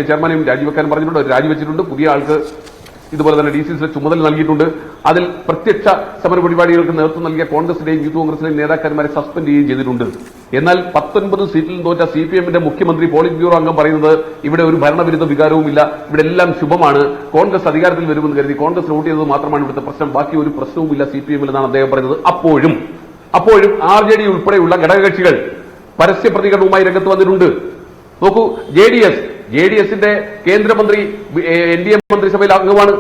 ചെയർമാനെയും രാജിവെക്കാൻ പറഞ്ഞിട്ടുണ്ട്. അവർ രാജിവെച്ചിട്ടുണ്ട്. പുതിയ ആൾക്ക് ഇതുപോലെ തന്നെ DCCയുടെ ചുമതല നൽകിയിട്ടുണ്ട്. അതിൽ പ്രത്യക്ഷ സമര പരിപാടികൾക്ക് നേതൃത്വം നൽകിയ കോൺഗ്രസിന്റെയും യൂത്ത് കോൺഗ്രസിന്റെയും നേതാക്കന്മാരെ സസ്പെൻഡ് ചെയ്യുകയും ചെയ്തിട്ടുണ്ട്. എന്നാൽ 19 സീറ്റിൽ തോറ്റ CPMന്റെ മുഖ്യമന്ത്രി പോളിറ്റ് ബ്യൂറോ അംഗം പറയുന്നത് ഇവിടെ ഒരു ഭരണവിരുദ്ധ വികാരവുമില്ല, ഇവിടെ എല്ലാം ശുഭമാണ്, കോൺഗ്രസ് അധികാരത്തിൽ വരുമെന്ന് കരുതി കോൺഗ്രസ് വോട്ട് ചെയ്തത് മാത്രമാണ് ഇവിടുത്തെ പ്രശ്നം, ബാക്കി ഒരു പ്രശ്നവുമില്ല CPMൽ എന്നാണ് അദ്ദേഹം പറയുന്നത്. അപ്പോഴും RJD ഉൾപ്പെടെയുള്ള ഘടകകക്ഷികൾ പരസ്യ പ്രതികരണവുമായി രംഗത്ത് വന്നിട്ടുണ്ട്. നോക്കൂ, JDSന്റെ കേന്ദ്രമന്ത്രി NDA മന്ത്രിസഭയിൽ അംഗമാണ്,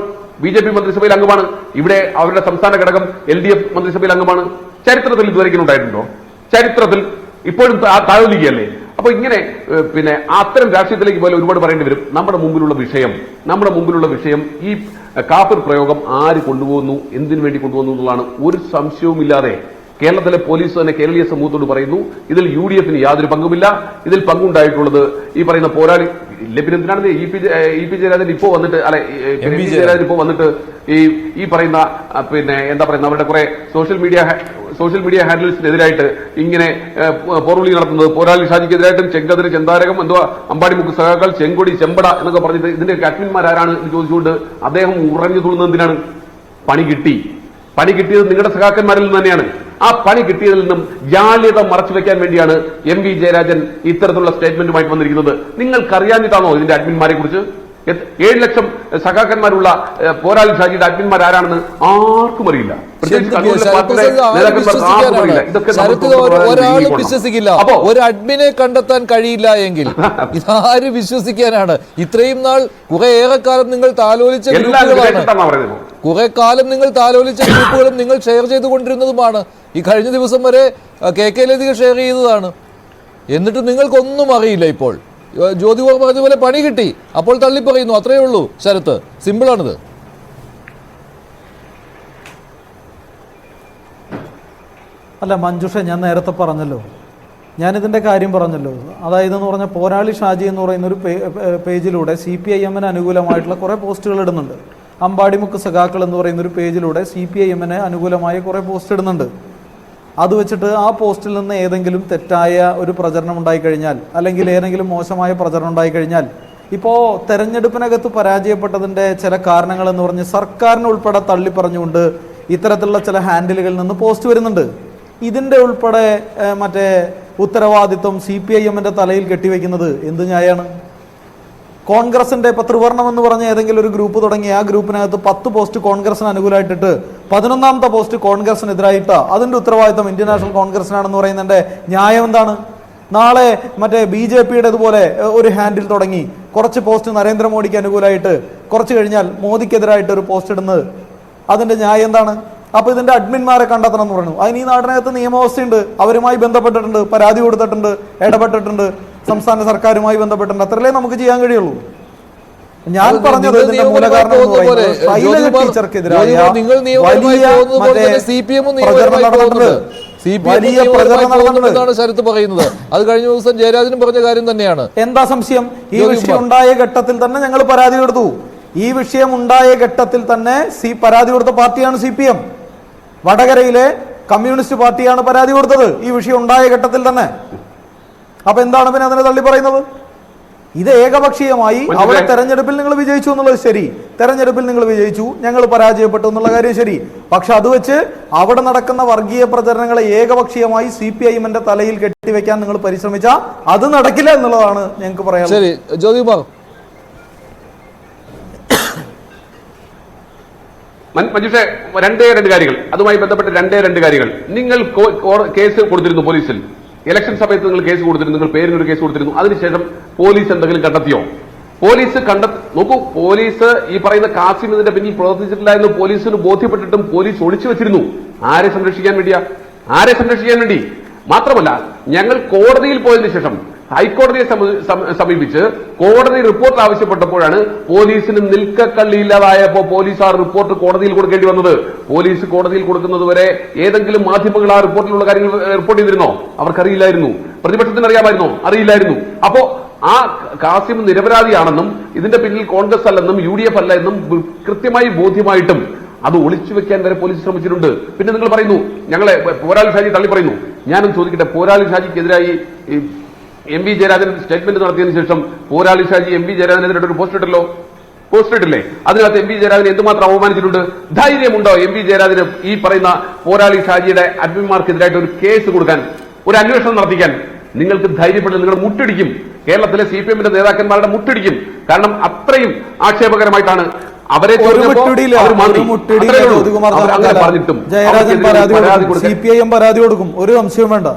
BJP മന്ത്രിസഭയിൽ അംഗമാണ്. ഇവിടെ അവരുടെ സംസ്ഥാന ഘടകം LDF മന്ത്രിസഭയിൽ അംഗമാണ്. ചരിത്രത്തിൽ ഇതുവരെയും ഉണ്ടായിട്ടുണ്ടോ? ചരിത്രത്തിൽ ഇപ്പോഴും താഴോലിക്കുകയല്ലേ? അപ്പൊ ഇങ്ങനെ അത്തരം രാഷ്ട്രീയത്തിലേക്ക് പോലെ ഒരുപാട് പറയേണ്ടി വരും. നമ്മുടെ മുമ്പിലുള്ള വിഷയം ഈ കാഫിർ പ്രയോഗം ആര് കൊണ്ടുപോകുന്നു, എന്തിനു വേണ്ടി കൊണ്ടുപോകുന്നു എന്നുള്ളതാണ്. ഒരു സംശയവുമില്ലാതെ കേരളത്തിലെ പോലീസ് തന്നെ കേരളീയ സമൂഹത്തോട് പറയുന്നു, ഇതിൽ UDFന് യാതൊരു പങ്കുമില്ല. ഇതിൽ പങ്കുണ്ടായിട്ടുള്ളത് ഈ പറയുന്ന പോരാളി ലഭ്യത്തിനാണ് EP ജയരാജൻ ഇപ്പോ വന്നിട്ട് ഈ പറയുന്ന എന്താ പറയുന്ന അവരുടെ കുറെ സോഷ്യൽ മീഡിയ ഹാൻഡിൽസിനെതിരായിട്ട് ഇങ്ങനെ പോർവിളി നടത്തുന്നത്, പോരാളി ഷാജിക്കെതിരായിട്ടും ചെങ്കതിര് ചെന്താരകം എന്തോ അമ്പാടിമുക്ക് സഖാക്കൾ ചെങ്കൊടി ചെമ്പട എന്നൊക്കെ പറഞ്ഞിട്ട് ഇതിന്റെ അഡ്മിന്മാരാരാണ് എന്ന് ചോദിച്ചുകൊണ്ട് അദ്ദേഹം ഉറഞ്ഞു തുള്ളുന്നതിനാണ്. പണി കിട്ടിയത് നിങ്ങളുടെ സഖാക്കന്മാരിൽ നിന്ന് തന്നെയാണ്. ആ പണി കിട്ടിയതിൽ നിന്നും ജാള്യത മറച്ചുവെക്കാൻ വേണ്ടിയാണ് MV ജയരാജൻ ഇത്തരത്തിലുള്ള സ്റ്റേറ്റ്മെന്റുമായിട്ട് വന്നിരിക്കുന്നത്. നിങ്ങൾക്കറിയാഞ്ഞിട്ടാണോ ഇതിന്റെ അഡ്മിന്മാരെ കുറിച്ച്? 7 ലക്ഷം സഖാക്കന്മാരുള്ള പോരാളി ഷാജിയുടെ അഡ്മിന്മാർ ആരാണെന്ന് ആർക്കും അറിയില്ല. ഒരാളും വിശ്വസിക്കില്ല. ഒരു അഡ്മിനെ കണ്ടെത്താൻ കഴിയില്ല എങ്കിൽ ഇതാര് വിശ്വസിക്കാനാണ്? ഇത്രയും നാൾ കുറേയേറെ കാലം നിങ്ങൾ താലോലിച്ച ഗ്രൂപ്പുകളും നിങ്ങൾ ഷെയർ ചെയ്തുകൊണ്ടിരുന്നതുമാണ്. ഈ കഴിഞ്ഞ ദിവസം വരെ KK ലതിക ഷെയർ ചെയ്തതാണ്. എന്നിട്ട് നിങ്ങൾക്കൊന്നും അറിയില്ല ഇപ്പോൾ. ജ്യോതികുമാർ പറഞ്ഞ പോലെ പണി കിട്ടി, അപ്പോൾ തള്ളി പറയുന്നു, അത്രയേ ഉള്ളൂ ശരത്ത്. സിമ്പിളാണിത്. അല്ല മഞ്ജുഷ, ഞാൻ നേരത്തെ പറഞ്ഞല്ലോ, ഞാനിതിൻ്റെ കാര്യം പറഞ്ഞല്ലോ. അതായത് എന്ന് പറഞ്ഞാൽ പോരാളി ഷാജി എന്ന് പറയുന്ന ഒരു പേജിലൂടെ CPIM-ന് അനുകൂലമായിട്ടുള്ള കുറേ പോസ്റ്റുകൾ ഇടുന്നുണ്ട്. അമ്പാടിമുക്ക് സഖാക്കൾ എന്ന് പറയുന്ന ഒരു പേജിലൂടെ CPIM-ന് അനുകൂലമായ കുറേ പോസ്റ്റ് ഇടുന്നുണ്ട്. അത് വെച്ചിട്ട് ആ പോസ്റ്റിൽ നിന്ന് ഏതെങ്കിലും തെറ്റായ ഒരു പ്രചരണം ഉണ്ടായിക്കഴിഞ്ഞാൽ, അല്ലെങ്കിൽ ഏതെങ്കിലും മോശമായ പ്രചരണം ഉണ്ടായിക്കഴിഞ്ഞാൽ, ഇപ്പോൾ തെരഞ്ഞെടുപ്പിനകത്ത് പരാജയപ്പെട്ടതിൻ്റെ ചില കാരണങ്ങൾ എന്ന് പറഞ്ഞ് സർക്കാരിനെ ഉൾപ്പെടെ തള്ളിപ്പറഞ്ഞുകൊണ്ട് ഇത്തരത്തിലുള്ള ചില ഹാൻഡിലുകളിൽ നിന്ന് പോസ്റ്റ് വരുന്നുണ്ട്. ഇതിൻ്റെ ഉൾപ്പെടെ മറ്റേ ഉത്തരവാദിത്വം CPIM-ന്റെ തലയിൽ കെട്ടിവെക്കുന്നത് എന്ത് ന്യായമാണ്? കോൺഗ്രസിന്റെ ഇപ്പൊ ത്രിവർണം എന്ന് പറഞ്ഞ ഏതെങ്കിലും ഒരു ഗ്രൂപ്പ് തുടങ്ങി ആ ഗ്രൂപ്പിനകത്ത് 10 പോസ്റ്റ് കോൺഗ്രസിന് അനുകൂലമായിട്ടിട്ട് 11ാമത്തെ പോസ്റ്റ് കോൺഗ്രസിനെതിരായിട്ട് അതിന്റെ ഉത്തരവാദിത്തം ഇന്ത്യൻ നാഷണൽ കോൺഗ്രസിനാണെന്ന് പറയുന്നതിന്റെ ന്യായം എന്താണ്? നാളെ മറ്റേ BJP-യുടെ ഇതുപോലെ ഒരു ഹാൻഡിൽ തുടങ്ങി കുറച്ച് പോസ്റ്റ് നരേന്ദ്രമോദിക്ക് അനുകൂലമായിട്ട്, കുറച്ച് കഴിഞ്ഞാൽ മോദിക്കെതിരായിട്ട് ഒരു പോസ്റ്റ് ഇടുന്നത്, അതിന്റെ ന്യായം എന്താണ്? അപ്പൊ ഇതിന്റെ അഡ്മിന്മാരെ കണ്ടെത്തണം എന്ന് പറഞ്ഞു. അതിന് ഈ നാടിനകത്ത് നിയമവ്യവസ്ഥയുണ്ട്, അവരുമായി ബന്ധപ്പെട്ടിട്ടുണ്ട്, പരാതി കൊടുത്തിട്ടുണ്ട്, ഇടപെട്ടിട്ടുണ്ട്, സംസ്ഥാന സർക്കാരുമായി ബന്ധപ്പെട്ടിട്ടുണ്ട്. അത്രയല്ലേ നമുക്ക് ചെയ്യാൻ കഴിയുള്ളൂ. ഞാൻ പറഞ്ഞത് ഇതിന്റെ മൂലകാരണം എന്ന് പറയുന്നത് ശൈലജ ടീച്ചർക്കെതിരായ വലിയ പ്രചരണം നടന്നിട്ടുണ്ട്. വലിയ പ്രചരണം നടന്നിട്ടുണ്ടെന്നാണ് ശരത്ത് പറയുന്നത്. അത് കഴിഞ്ഞ ദിവസം ജയരാജനും പറഞ്ഞ കാര്യം തന്നെയാണ്. എന്താ സംശയം? ഈ വിഷയം ഉണ്ടായ ഘട്ടത്തിൽ തന്നെ ഞങ്ങൾ പരാതി കൊടുത്തു. ഈ വിഷയം ഉണ്ടായ ഘട്ടത്തിൽ തന്നെ പരാതി കൊടുത്ത പാർട്ടിയാണ് CPM. വടകരയിലെ കമ്മ്യൂണിസ്റ്റ് പാർട്ടിയാണ് പരാതി കൊടുത്തത് ഈ വിഷയം ഉണ്ടായ ഘട്ടത്തിൽ തന്നെ. അപ്പൊ എന്താണ് പിന്നെ അതിനെ തള്ളി പറയുന്നത്? ഇത് ഏകപക്ഷീയമായി അവിടെ തെരഞ്ഞെടുപ്പിൽ നിങ്ങൾ വിജയിച്ചു എന്നുള്ളത് ശരി, തെരഞ്ഞെടുപ്പിൽ നിങ്ങൾ വിജയിച്ചു, ഞങ്ങൾ പരാജയപ്പെട്ടു എന്നുള്ള കാര്യം ശരി. പക്ഷെ അത് വെച്ച് അവിടെ നടക്കുന്ന വർഗീയ പ്രചരണങ്ങളെ ഏകപക്ഷീയമായി CPIM-ന്റെ തലയിൽ കെട്ടിവെക്കാൻ നിങ്ങൾ പരിശ്രമിച്ചാൽ അത് നടക്കില്ല എന്നുള്ളതാണ് ഞങ്ങൾക്ക് പറയാം. ശരി ജ്യോതികുമാർ. മഞ്ജുഷേ, രണ്ട് കാര്യങ്ങൾ, അതുമായി ബന്ധപ്പെട്ട് രണ്ട് കാര്യങ്ങൾ. നിങ്ങൾ കേസ് കൊടുത്തിരുന്നു പോലീസിൽ, ഇലക്ഷൻ സമയത്ത് നിങ്ങൾ കേസ് കൊടുത്തിരുന്നു, നിങ്ങൾ പേരിനൊരു കേസ് കൊടുത്തിരുന്നു. അതിനുശേഷം പോലീസ് എന്തെങ്കിലും കണ്ടെത്തിയോ? പോലീസ് നോക്കൂ, പോലീസ് ഈ പറയുന്ന കാസിം ഇതിന്റെ പിന്നിൽ പ്രവർത്തിച്ചിട്ടില്ല എന്ന് പോലീസിന് ബോധ്യപ്പെട്ടിട്ടും പോലീസ് ഒളിച്ചു വെച്ചിരുന്നു. ആരെ സംരക്ഷിക്കാൻ വേണ്ടിയാ? ആരെ സംരക്ഷിക്കാൻ വേണ്ടി? മാത്രമല്ല, ഞങ്ങൾ കോടതിയിൽ പോയതിനു ശേഷം ഹൈക്കോടതിയെ സമീപിച്ച് കോടതി റിപ്പോർട്ട് ആവശ്യപ്പെട്ടപ്പോഴാണ് പോലീസിന് നിൽക്കക്കള്ളിയില്ലാതായപ്പോ പോലീസ് ആ റിപ്പോർട്ട് കോടതിയിൽ കൊടുക്കേണ്ടി വന്നത്. പോലീസ് കോടതിയിൽ കൊടുക്കുന്നത് വരെ ഏതെങ്കിലും മാധ്യമങ്ങൾ ആ റിപ്പോർട്ടിലുള്ള കാര്യങ്ങൾ റിപ്പോർട്ട് ചെയ്തിരുന്നോ? അവർക്കറിയില്ലായിരുന്നു. പ്രതിപക്ഷത്തിന് അറിയാമായിരുന്നോ? അറിയില്ലായിരുന്നു. അപ്പോ ആ കാസിം നിരപരാധിയാണെന്നും ഇതിന്റെ പിന്നിൽ കോൺഗ്രസ് അല്ലെന്നും UDF അല്ല എന്നും കൃത്യമായി ബോധ്യമായിട്ടും അത് ഒളിച്ചു വെക്കാൻ വരെ പോലീസ് ശ്രമിച്ചിട്ടുണ്ട്. പിന്നെ നിങ്ങൾ പറയുന്നു ഞങ്ങളെ പോരാളി ഷാജി തള്ളി പറയുന്നു. ഞാനും ചോദിക്കട്ടെ, പോരാളി ഷാജിക്കെതിരായി MP ജയരാജൻ സ്റ്റേറ്റ്മെന്റ് നടത്തിയതിനു ശേഷം പോരാളി ഷാജി MP ജയരാജനെതിരെ ഒരു പോസ്റ്റ് ഇട്ടില്ലേ? അതിനകത്ത് MP ജയരാജനെ എന്തുമാത്രം അവമാനിച്ചിട്ടുണ്ട്? ധൈര്യമുണ്ടോ MP ജയരാജന് ഈ പറയുന്ന പോരാളി ഷാജിയുടെ അഡ്മിന്മാർക്കെതിരായിട്ട് ഒരു കേസ് കൊടുക്കാൻ, ഒരു അന്വേഷണം നടത്തിക്കാൻ? നിങ്ങൾക്ക് ധൈര്യപ്പെട്ട് നിങ്ങൾ മുട്ടിടിക്കും. കേരളത്തിലെ CPM-ന്റെ നേതാക്കന്മാരുടെ മുട്ടിടിക്കും. കാരണം അത്രയും ആക്ഷേപകരമായിട്ടാണ് അവരെ പറഞ്ഞിട്ടും ജയരാജൻ പരാതി കൊടുക്കും, CPIM പരാതി കൊടുക്കും, ഒരു സംശയവും വേണ്ട.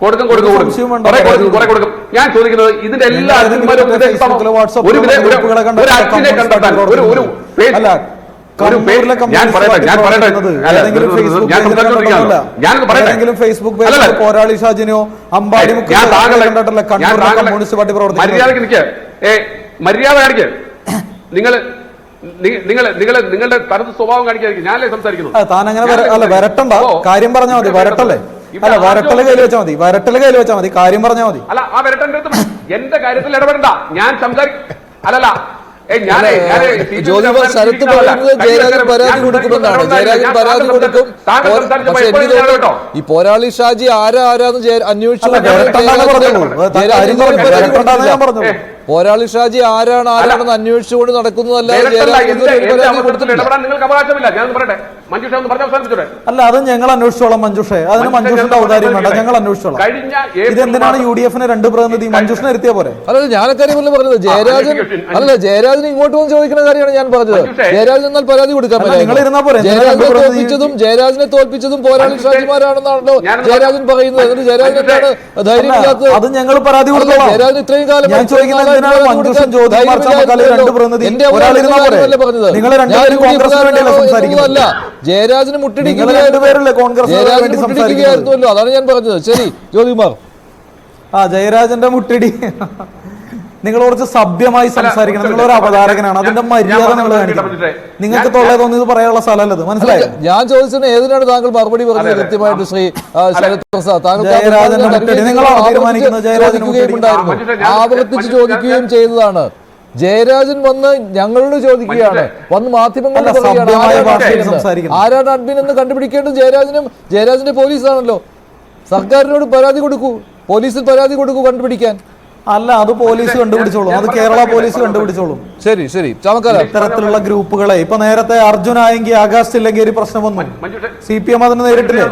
കൊടുക്കും. ഞാൻ ചോദിക്കുന്നത് ഇതിന്റെ എല്ലാ ഫേസ്ബുക്ക് പേജിൽ പോരാളി ഷാജിനെയോ അമ്പാടിമുക്ക് കമ്മ്യൂണിസ്റ്റ് പാർട്ടി പ്രവർത്തിക്കുന്നു. മര്യാദ കാണിക്ക്. നിങ്ങളുടെ തനത് സ്വഭാവം കാണിക്കാതിരിക്കും. ഞാനല്ലേ സംസാരിക്കുന്നത്. താൻ അങ്ങനെ അല്ല, വരട്ടണ്ട, കാര്യം പറഞ്ഞാൽ മതി. വരട്ടല്ലേ? അല്ല, വരട്ടല് കയ്യിൽ വെച്ചാൽ മതി, കാര്യം പറഞ്ഞാൽ മതി. അല്ല, ആ വരട്ടന്റെ എന്റെ കാര്യത്തിൽ ഇടപെടണ്ട. ഞാൻ അല്ലല്ല ശരത്ത് പറയുന്നത് ജയരാജൻ പരാതി കൊടുക്കുമെന്നാണ്. ജയരാജൻ പരാതി കൊടുക്കും. പക്ഷെ എനിക്ക് തോന്നുന്നു ഈ പോരാളി ഷാജി ആരാന്ന് അന്വേഷിച്ചു. പോരാളി ഷാജി ആരാണെന്ന് അന്വേഷിച്ചുകൊണ്ട് നടക്കുന്നതല്ലാതെ അല്ല, അത് ഞങ്ങൾ അന്വേഷിച്ചോളാം മഞ്ജുഷേ. അതിന് മഞ്ജുഷിന്റെ ഔദാര്യം വേണ്ട, ഞങ്ങൾ അന്വേഷിച്ചോളാം. ഇതെന്തിനാണ് UDF-ന് 2 പ്രതിനിധി മഞ്ജുഷിനെ ഇരുത്തിയ പോലെ? അല്ല, ഞാനക്കാര്യമല്ല പറഞ്ഞത്. ജയരാജൻ ഇങ്ങോട്ട് വന്ന് ചോദിക്കുന്ന കാര്യമാണ് ഞാൻ പറഞ്ഞത്. ജയരാജൻ എന്നാൽ പരാതി കൊടുക്കാൻ ജയരാജനെ തോൽപ്പിച്ചതും പോരാളി ഷാജിമാരാണെന്നാണല്ലോ ജയരാജൻ പറയുന്നത്. എന്നിട്ട് ജയരാജൻ എന്താണ് ധൈര്യമില്ലാത്തത്? അത് ഞങ്ങൾ പരാതി കൊടുത്തോളാം. ജയരാജൻ ഇത്രയും കാലം ജയരാജന് മുട്ടിടിക്കുകയായിരുന്നല്ലോ. അതാണ് ഞാൻ പറഞ്ഞത്. ശരി ജ്യോതികുമാർ. ജയരാജന്റെ മുട്ടിടി നിങ്ങൾ കുറച്ച് സഭ്യമായി സംസാരിക്കണം. നിങ്ങളൊരു അവതാരകനാണ്, അതിന്റെ മര്യാദ നിങ്ങൾ കാണിക്കണം. നിങ്ങൾക്ക് തൊള്ളേ തോന്നിയത് പറയാനുള്ള സ്ഥലമല്ലത്, മനസ്സിലായോ? ഞാൻ ചോദിച്ചത് ഏതിനാണ് താങ്കൾ മറുപടി പറഞ്ഞത് കൃത്യമായിട്ട് ശ്രീ ശരത് പ്രസാദ്? താങ്കൾ ആവർത്തിച്ച് ചോദിക്കുകയും ചെയ്തതാണ്. ജയരാജൻ വന്ന് ഞങ്ങളോട് ചോദിക്കുകയാണ്, വന്ന് മാധ്യമങ്ങളോട് പറയുകയാണ് ആരാണ് അഡ്മിൻ എന്ന് കണ്ടുപിടിക്കേണ്ടത് ജയരാജന്റെ പോലീസാണല്ലോ. സർക്കാരിനോട് പരാതി കൊടുക്കൂ, പോലീസിൽ പരാതി കൊടുക്കൂ കണ്ടുപിടിക്കാൻ. അല്ല, അത് പോലീസ് കണ്ടുപിടിച്ചോളും, അത് കേരള പോലീസ് കണ്ടുപിടിച്ചോളും. ശരി ശരി ചാമക്കാല, ഇത്തരത്തിലുള്ള ഗ്രൂപ്പുകളെ ഇപ്പൊ നേരത്തെ അർജുൻ ആയെങ്കിൽ ആകാശ് ഇല്ലെങ്കിൽ ഒരു പ്രശ്നം വന്നു. CPM അതിനെ നേരിട്ടില്ലേ?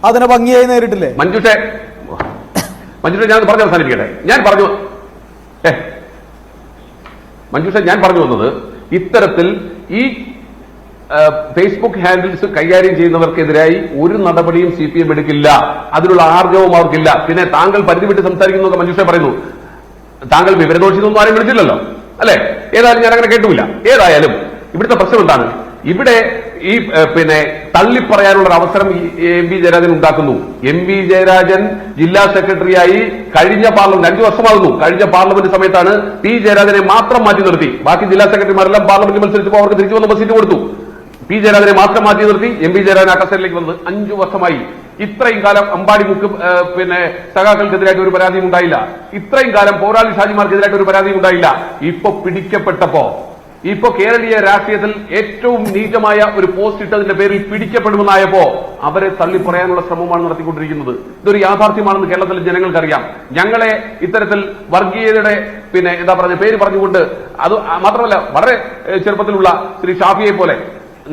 അതിനെ ഭംഗിയായി നേരിട്ടില്ലേ? മഞ്ജുഷേ ഞാൻ പറഞ്ഞു അവസാനിപ്പിക്കട്ടെ. ഞാൻ പറഞ്ഞു വന്നത് ഇത്തരത്തിൽ ഈ ഫേസ്ബുക്ക് ഹാൻഡിൽസ് കൈകാര്യം ചെയ്യുന്നവർക്കെതിരായി ഒരു നടപടിയും CPM എടുക്കില്ല, അതിനുള്ള ആർജവും അവർക്കില്ല. പിന്നെ താങ്കൾ പരിധി വിട്ട് സംസാരിക്കുന്നു മഞ്ജുഷ പറയുന്നു. താങ്കൾ വിവരദോഷിയൊന്നും ആരും വിളിച്ചില്ലല്ലോ, അല്ലെ? ഏതായാലും ഞാൻ അങ്ങനെ കേട്ടുമില്ല. ഏതായാലും ഇവിടുത്തെ പ്രശ്നം എന്താണ്? ഇവിടെ ഈ തള്ളിപ്പറയാനുള്ള ഒരു അവസരം എം വി ജയരാജൻ ഉണ്ടാക്കുന്നു. എം വി ജയരാജൻ ജില്ലാ സെക്രട്ടറിയായി കഴിഞ്ഞ പാർലമെന്റ് 5 വർഷമാകുന്നു. കഴിഞ്ഞ പാർലമെന്റ് സമയത്താണ് പി ജയരാജനെ മാത്രം മാറ്റി നിർത്തി. ബാക്കി ജില്ലാ സെക്രട്ടറിമാരെല്ലാം പാർലമെന്റ് മത്സരിച്ചപ്പോൾ അവർക്ക് തിരിച്ചു വന്നപ്പോൾ സീറ്റ് കൊടുത്തു. പി ജയരാജനെ മാത്രം മാറ്റി നിർത്തി. എം വി ജയരാജൻ ആ കസേരയിലേക്ക് വന്നത് 5 വർഷമായി. ഇത്രയും കാലം അമ്പാടി മുക്ക് സഖാക്കൾക്കെതിരായിട്ട് ഒരു പരാതിയും ഉണ്ടായില്ല. ഇത്രയും കാലം പോരാളി ഷാജിമാർക്കെതിരായിട്ട് ഒരു പരാതിയും ഉണ്ടായില്ല. ഇപ്പൊ പിടിക്കപ്പെട്ടപ്പോ കേരളീയ രാഷ്ട്രീയത്തിൽ ഏറ്റവും നീചമായ ഒരു പോസ്റ്റ് ഇട്ടതിന്റെ പേരിൽ പിടിക്കപ്പെടുമെന്നായപ്പോ അവരെ തള്ളിപ്പറയാനുള്ള ശ്രമമാണ് നടത്തിക്കൊണ്ടിരിക്കുന്നത്. ഇതൊരു യാഥാർത്ഥ്യമാണെന്ന് കേരളത്തിലെ ജനങ്ങൾക്കറിയാം. ഞങ്ങളെ ഇത്തരത്തിൽ വർഗീയതയുടെ പേര് പറഞ്ഞുകൊണ്ട്, അത് മാത്രമല്ല വളരെ ചെറുപ്പത്തിലുള്ള ശ്രീ ഷാഫിയെ പോലെ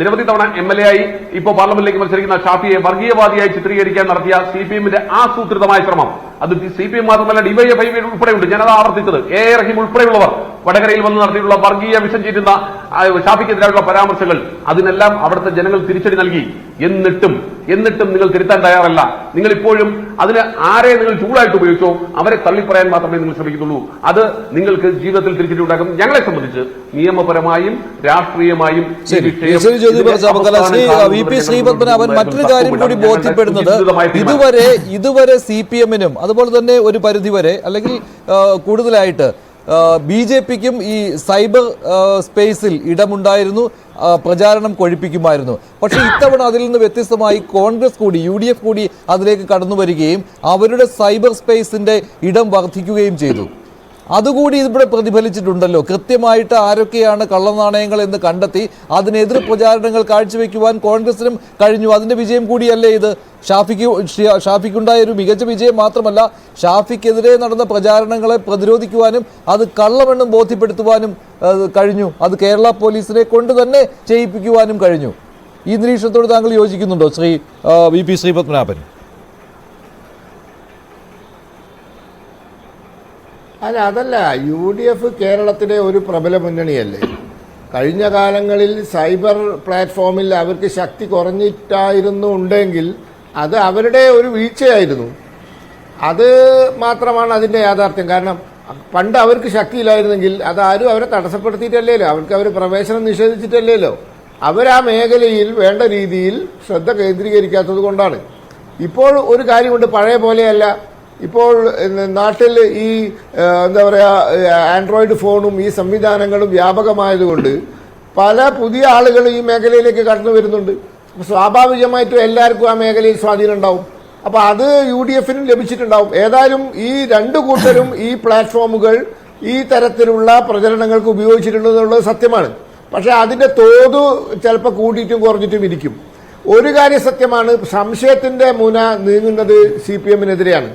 നിരവധി തവണ MLA ആയി ഇപ്പോൾ പാർലമെന്റിലേക്ക് മത്സരിക്കുന്ന ഷാഫിയെ വർഗീയവാദിയായി ചിത്രീകരിക്കാൻ നടത്തിയ CPMന്റെ ആസൂത്രിതമായ ശ്രമം, അത് CPM മാത്രമല്ല DYFI ഉൾപ്പെടെയുണ്ട്. ഞാനത് ആവർത്തിച്ചത് A റഹീം ഉൾപ്പെടെയുള്ളവർ വടകരയിൽ വന്ന് നടത്തിയിട്ടുള്ള വർഗീയ വിഷം ചീറ്റുന്ന ഷാഫിക്കെതിരായുള്ള പരാമർശങ്ങൾ, അതിനെല്ലാം അവിടുത്തെ ജനങ്ങൾ തിരിച്ചടി നൽകി. എന്നിട്ടും നിങ്ങൾ തിരുത്താൻ തയ്യാറല്ല. നിങ്ങൾ ഇപ്പോഴും അതിന് ആരെ നിങ്ങൾ ചൂടായിട്ട് ഉപയോഗിച്ചോ അവരെ തള്ളിപ്പറയാൻ മാത്രമേ നിങ്ങൾ ശ്രമിക്കുന്നുള്ളൂ. അത് നിങ്ങൾക്ക് ജീവിതത്തിൽ തിരിച്ചടി ഉണ്ടാക്കും. ഞങ്ങളെ സംബന്ധിച്ച് നിയമപരമായും രാഷ്ട്രീയമായും ശ്രീപത്മനാഭൻ മറ്റൊരു കാര്യം കൂടി ബോധ്യപ്പെടുന്നത്, ഇതുവരെ CPMനും അതുപോലെ തന്നെ ഒരു പരിധിവരെ അല്ലെങ്കിൽ കൂടുതലായിട്ട് BJPക്കും ഈ സൈബർ സ്പേസിൽ ഇടമുണ്ടായിരുന്നു, പ്രചാരണം കൊഴിപ്പിക്കുമായിരുന്നു. പക്ഷേ ഇത്തവണ അതിൽ നിന്ന് വ്യത്യസ്തമായി കോൺഗ്രസ് കൂടി UDF കൂടി അതിലേക്ക് കടന്നു വരികയും അവരുടെ സൈബർ സ്പേസിന്റെ ഇടം വർദ്ധിക്കുകയും ചെയ്തു. അതുകൂടി ഇവിടെ പ്രതിഫലിച്ചിട്ടുണ്ടല്ലോ. കൃത്യമായിട്ട് ആരൊക്കെയാണ് കള്ളനാണയങ്ങൾ എന്ന് കണ്ടെത്തി അതിനെതിർ പ്രചാരണങ്ങൾ കാഴ്ചവെക്കുവാൻ കോൺഗ്രസിനും കഴിഞ്ഞു. അതിന്റെ വിജയം കൂടിയല്ലേ ഇത്? ഷാഫിക്കുണ്ടായ ഒരു മികച്ച വിജയം മാത്രമല്ല, ഷാഫിക്കെതിരെ നടന്ന പ്രചാരണങ്ങളെ പ്രതിരോധിക്കുവാനും അത് കള്ളമെന്നും ബോധ്യപ്പെടുത്തുവാനും കഴിഞ്ഞു. അത് കേരള പോലീസിനെ കൊണ്ട് തന്നെ ചെയ്യിപ്പിക്കുവാനും കഴിഞ്ഞു. ഈ നിരീക്ഷണത്തോട് താങ്കൾ യോജിക്കുന്നുണ്ടോ ശ്രീ VP ശ്രീപത്മനാഭൻ? അതല്ല, UDF കേരളത്തിലെ ഒരു പ്രബല മുന്നണിയല്ലേ. കഴിഞ്ഞ കാലങ്ങളിൽ സൈബർ പ്ലാറ്റ്ഫോമിൽ അവർക്ക് ശക്തി കുറഞ്ഞിട്ടായിരുന്നുണ്ടെങ്കിൽ അത് അവരുടെ ഒരു വീഴ്ചയായിരുന്നു. അത് മാത്രമാണ് അതിന്റെ യാഥാർത്ഥ്യം. കാരണം പണ്ട് അവർക്ക് ശക്തിയില്ലായിരുന്നെങ്കിൽ അതാരും അവരെ തടസ്സപ്പെടുത്തിയിട്ടല്ലേലോ, അവർ പ്രവേശനം നിഷേധിച്ചിട്ടല്ലേലോ. അവരാ മേഖലയിൽ വേണ്ട രീതിയിൽ ശ്രദ്ധ കേന്ദ്രീകരിക്കാത്തത് കൊണ്ടാണ്. ഇപ്പോൾ ഒരു കാര്യമുണ്ട്, പഴയ പോലെയല്ല. ഇപ്പോൾ നാട്ടിൽ ഈ ആൻഡ്രോയിഡ് ഫോണും ഈ സംവിധാനങ്ങളും വ്യാപകമായതുകൊണ്ട് പല പുതിയ ആളുകൾ ഈ മേഖലയിലേക്ക് കടന്നു വരുന്നുണ്ട്. സ്വാഭാവികമായിട്ടും എല്ലാവർക്കും ആ മേഖലയിൽ സ്വാധീനം ഉണ്ടാവും. അപ്പൊ അത് UDFനും ലഭിച്ചിട്ടുണ്ടാവും. ഏതായാലും ഈ രണ്ടു കൂട്ടരും ഈ പ്ലാറ്റ്ഫോമുകൾ ഈ തരത്തിലുള്ള പ്രചരണങ്ങൾക്ക് ഉപയോഗിച്ചിട്ടുണ്ടെന്നുള്ളത് സത്യമാണ്. പക്ഷെ അതിന്റെ തോത് ചിലപ്പോൾ കൂട്ടിയിട്ടും കുറഞ്ഞിട്ടും ഇരിക്കും. ഒരു കാര്യം സത്യമാണ്, സംശയത്തിന്റെ മുന നീങ്ങുന്നത് CPMനെതിരെയാണ്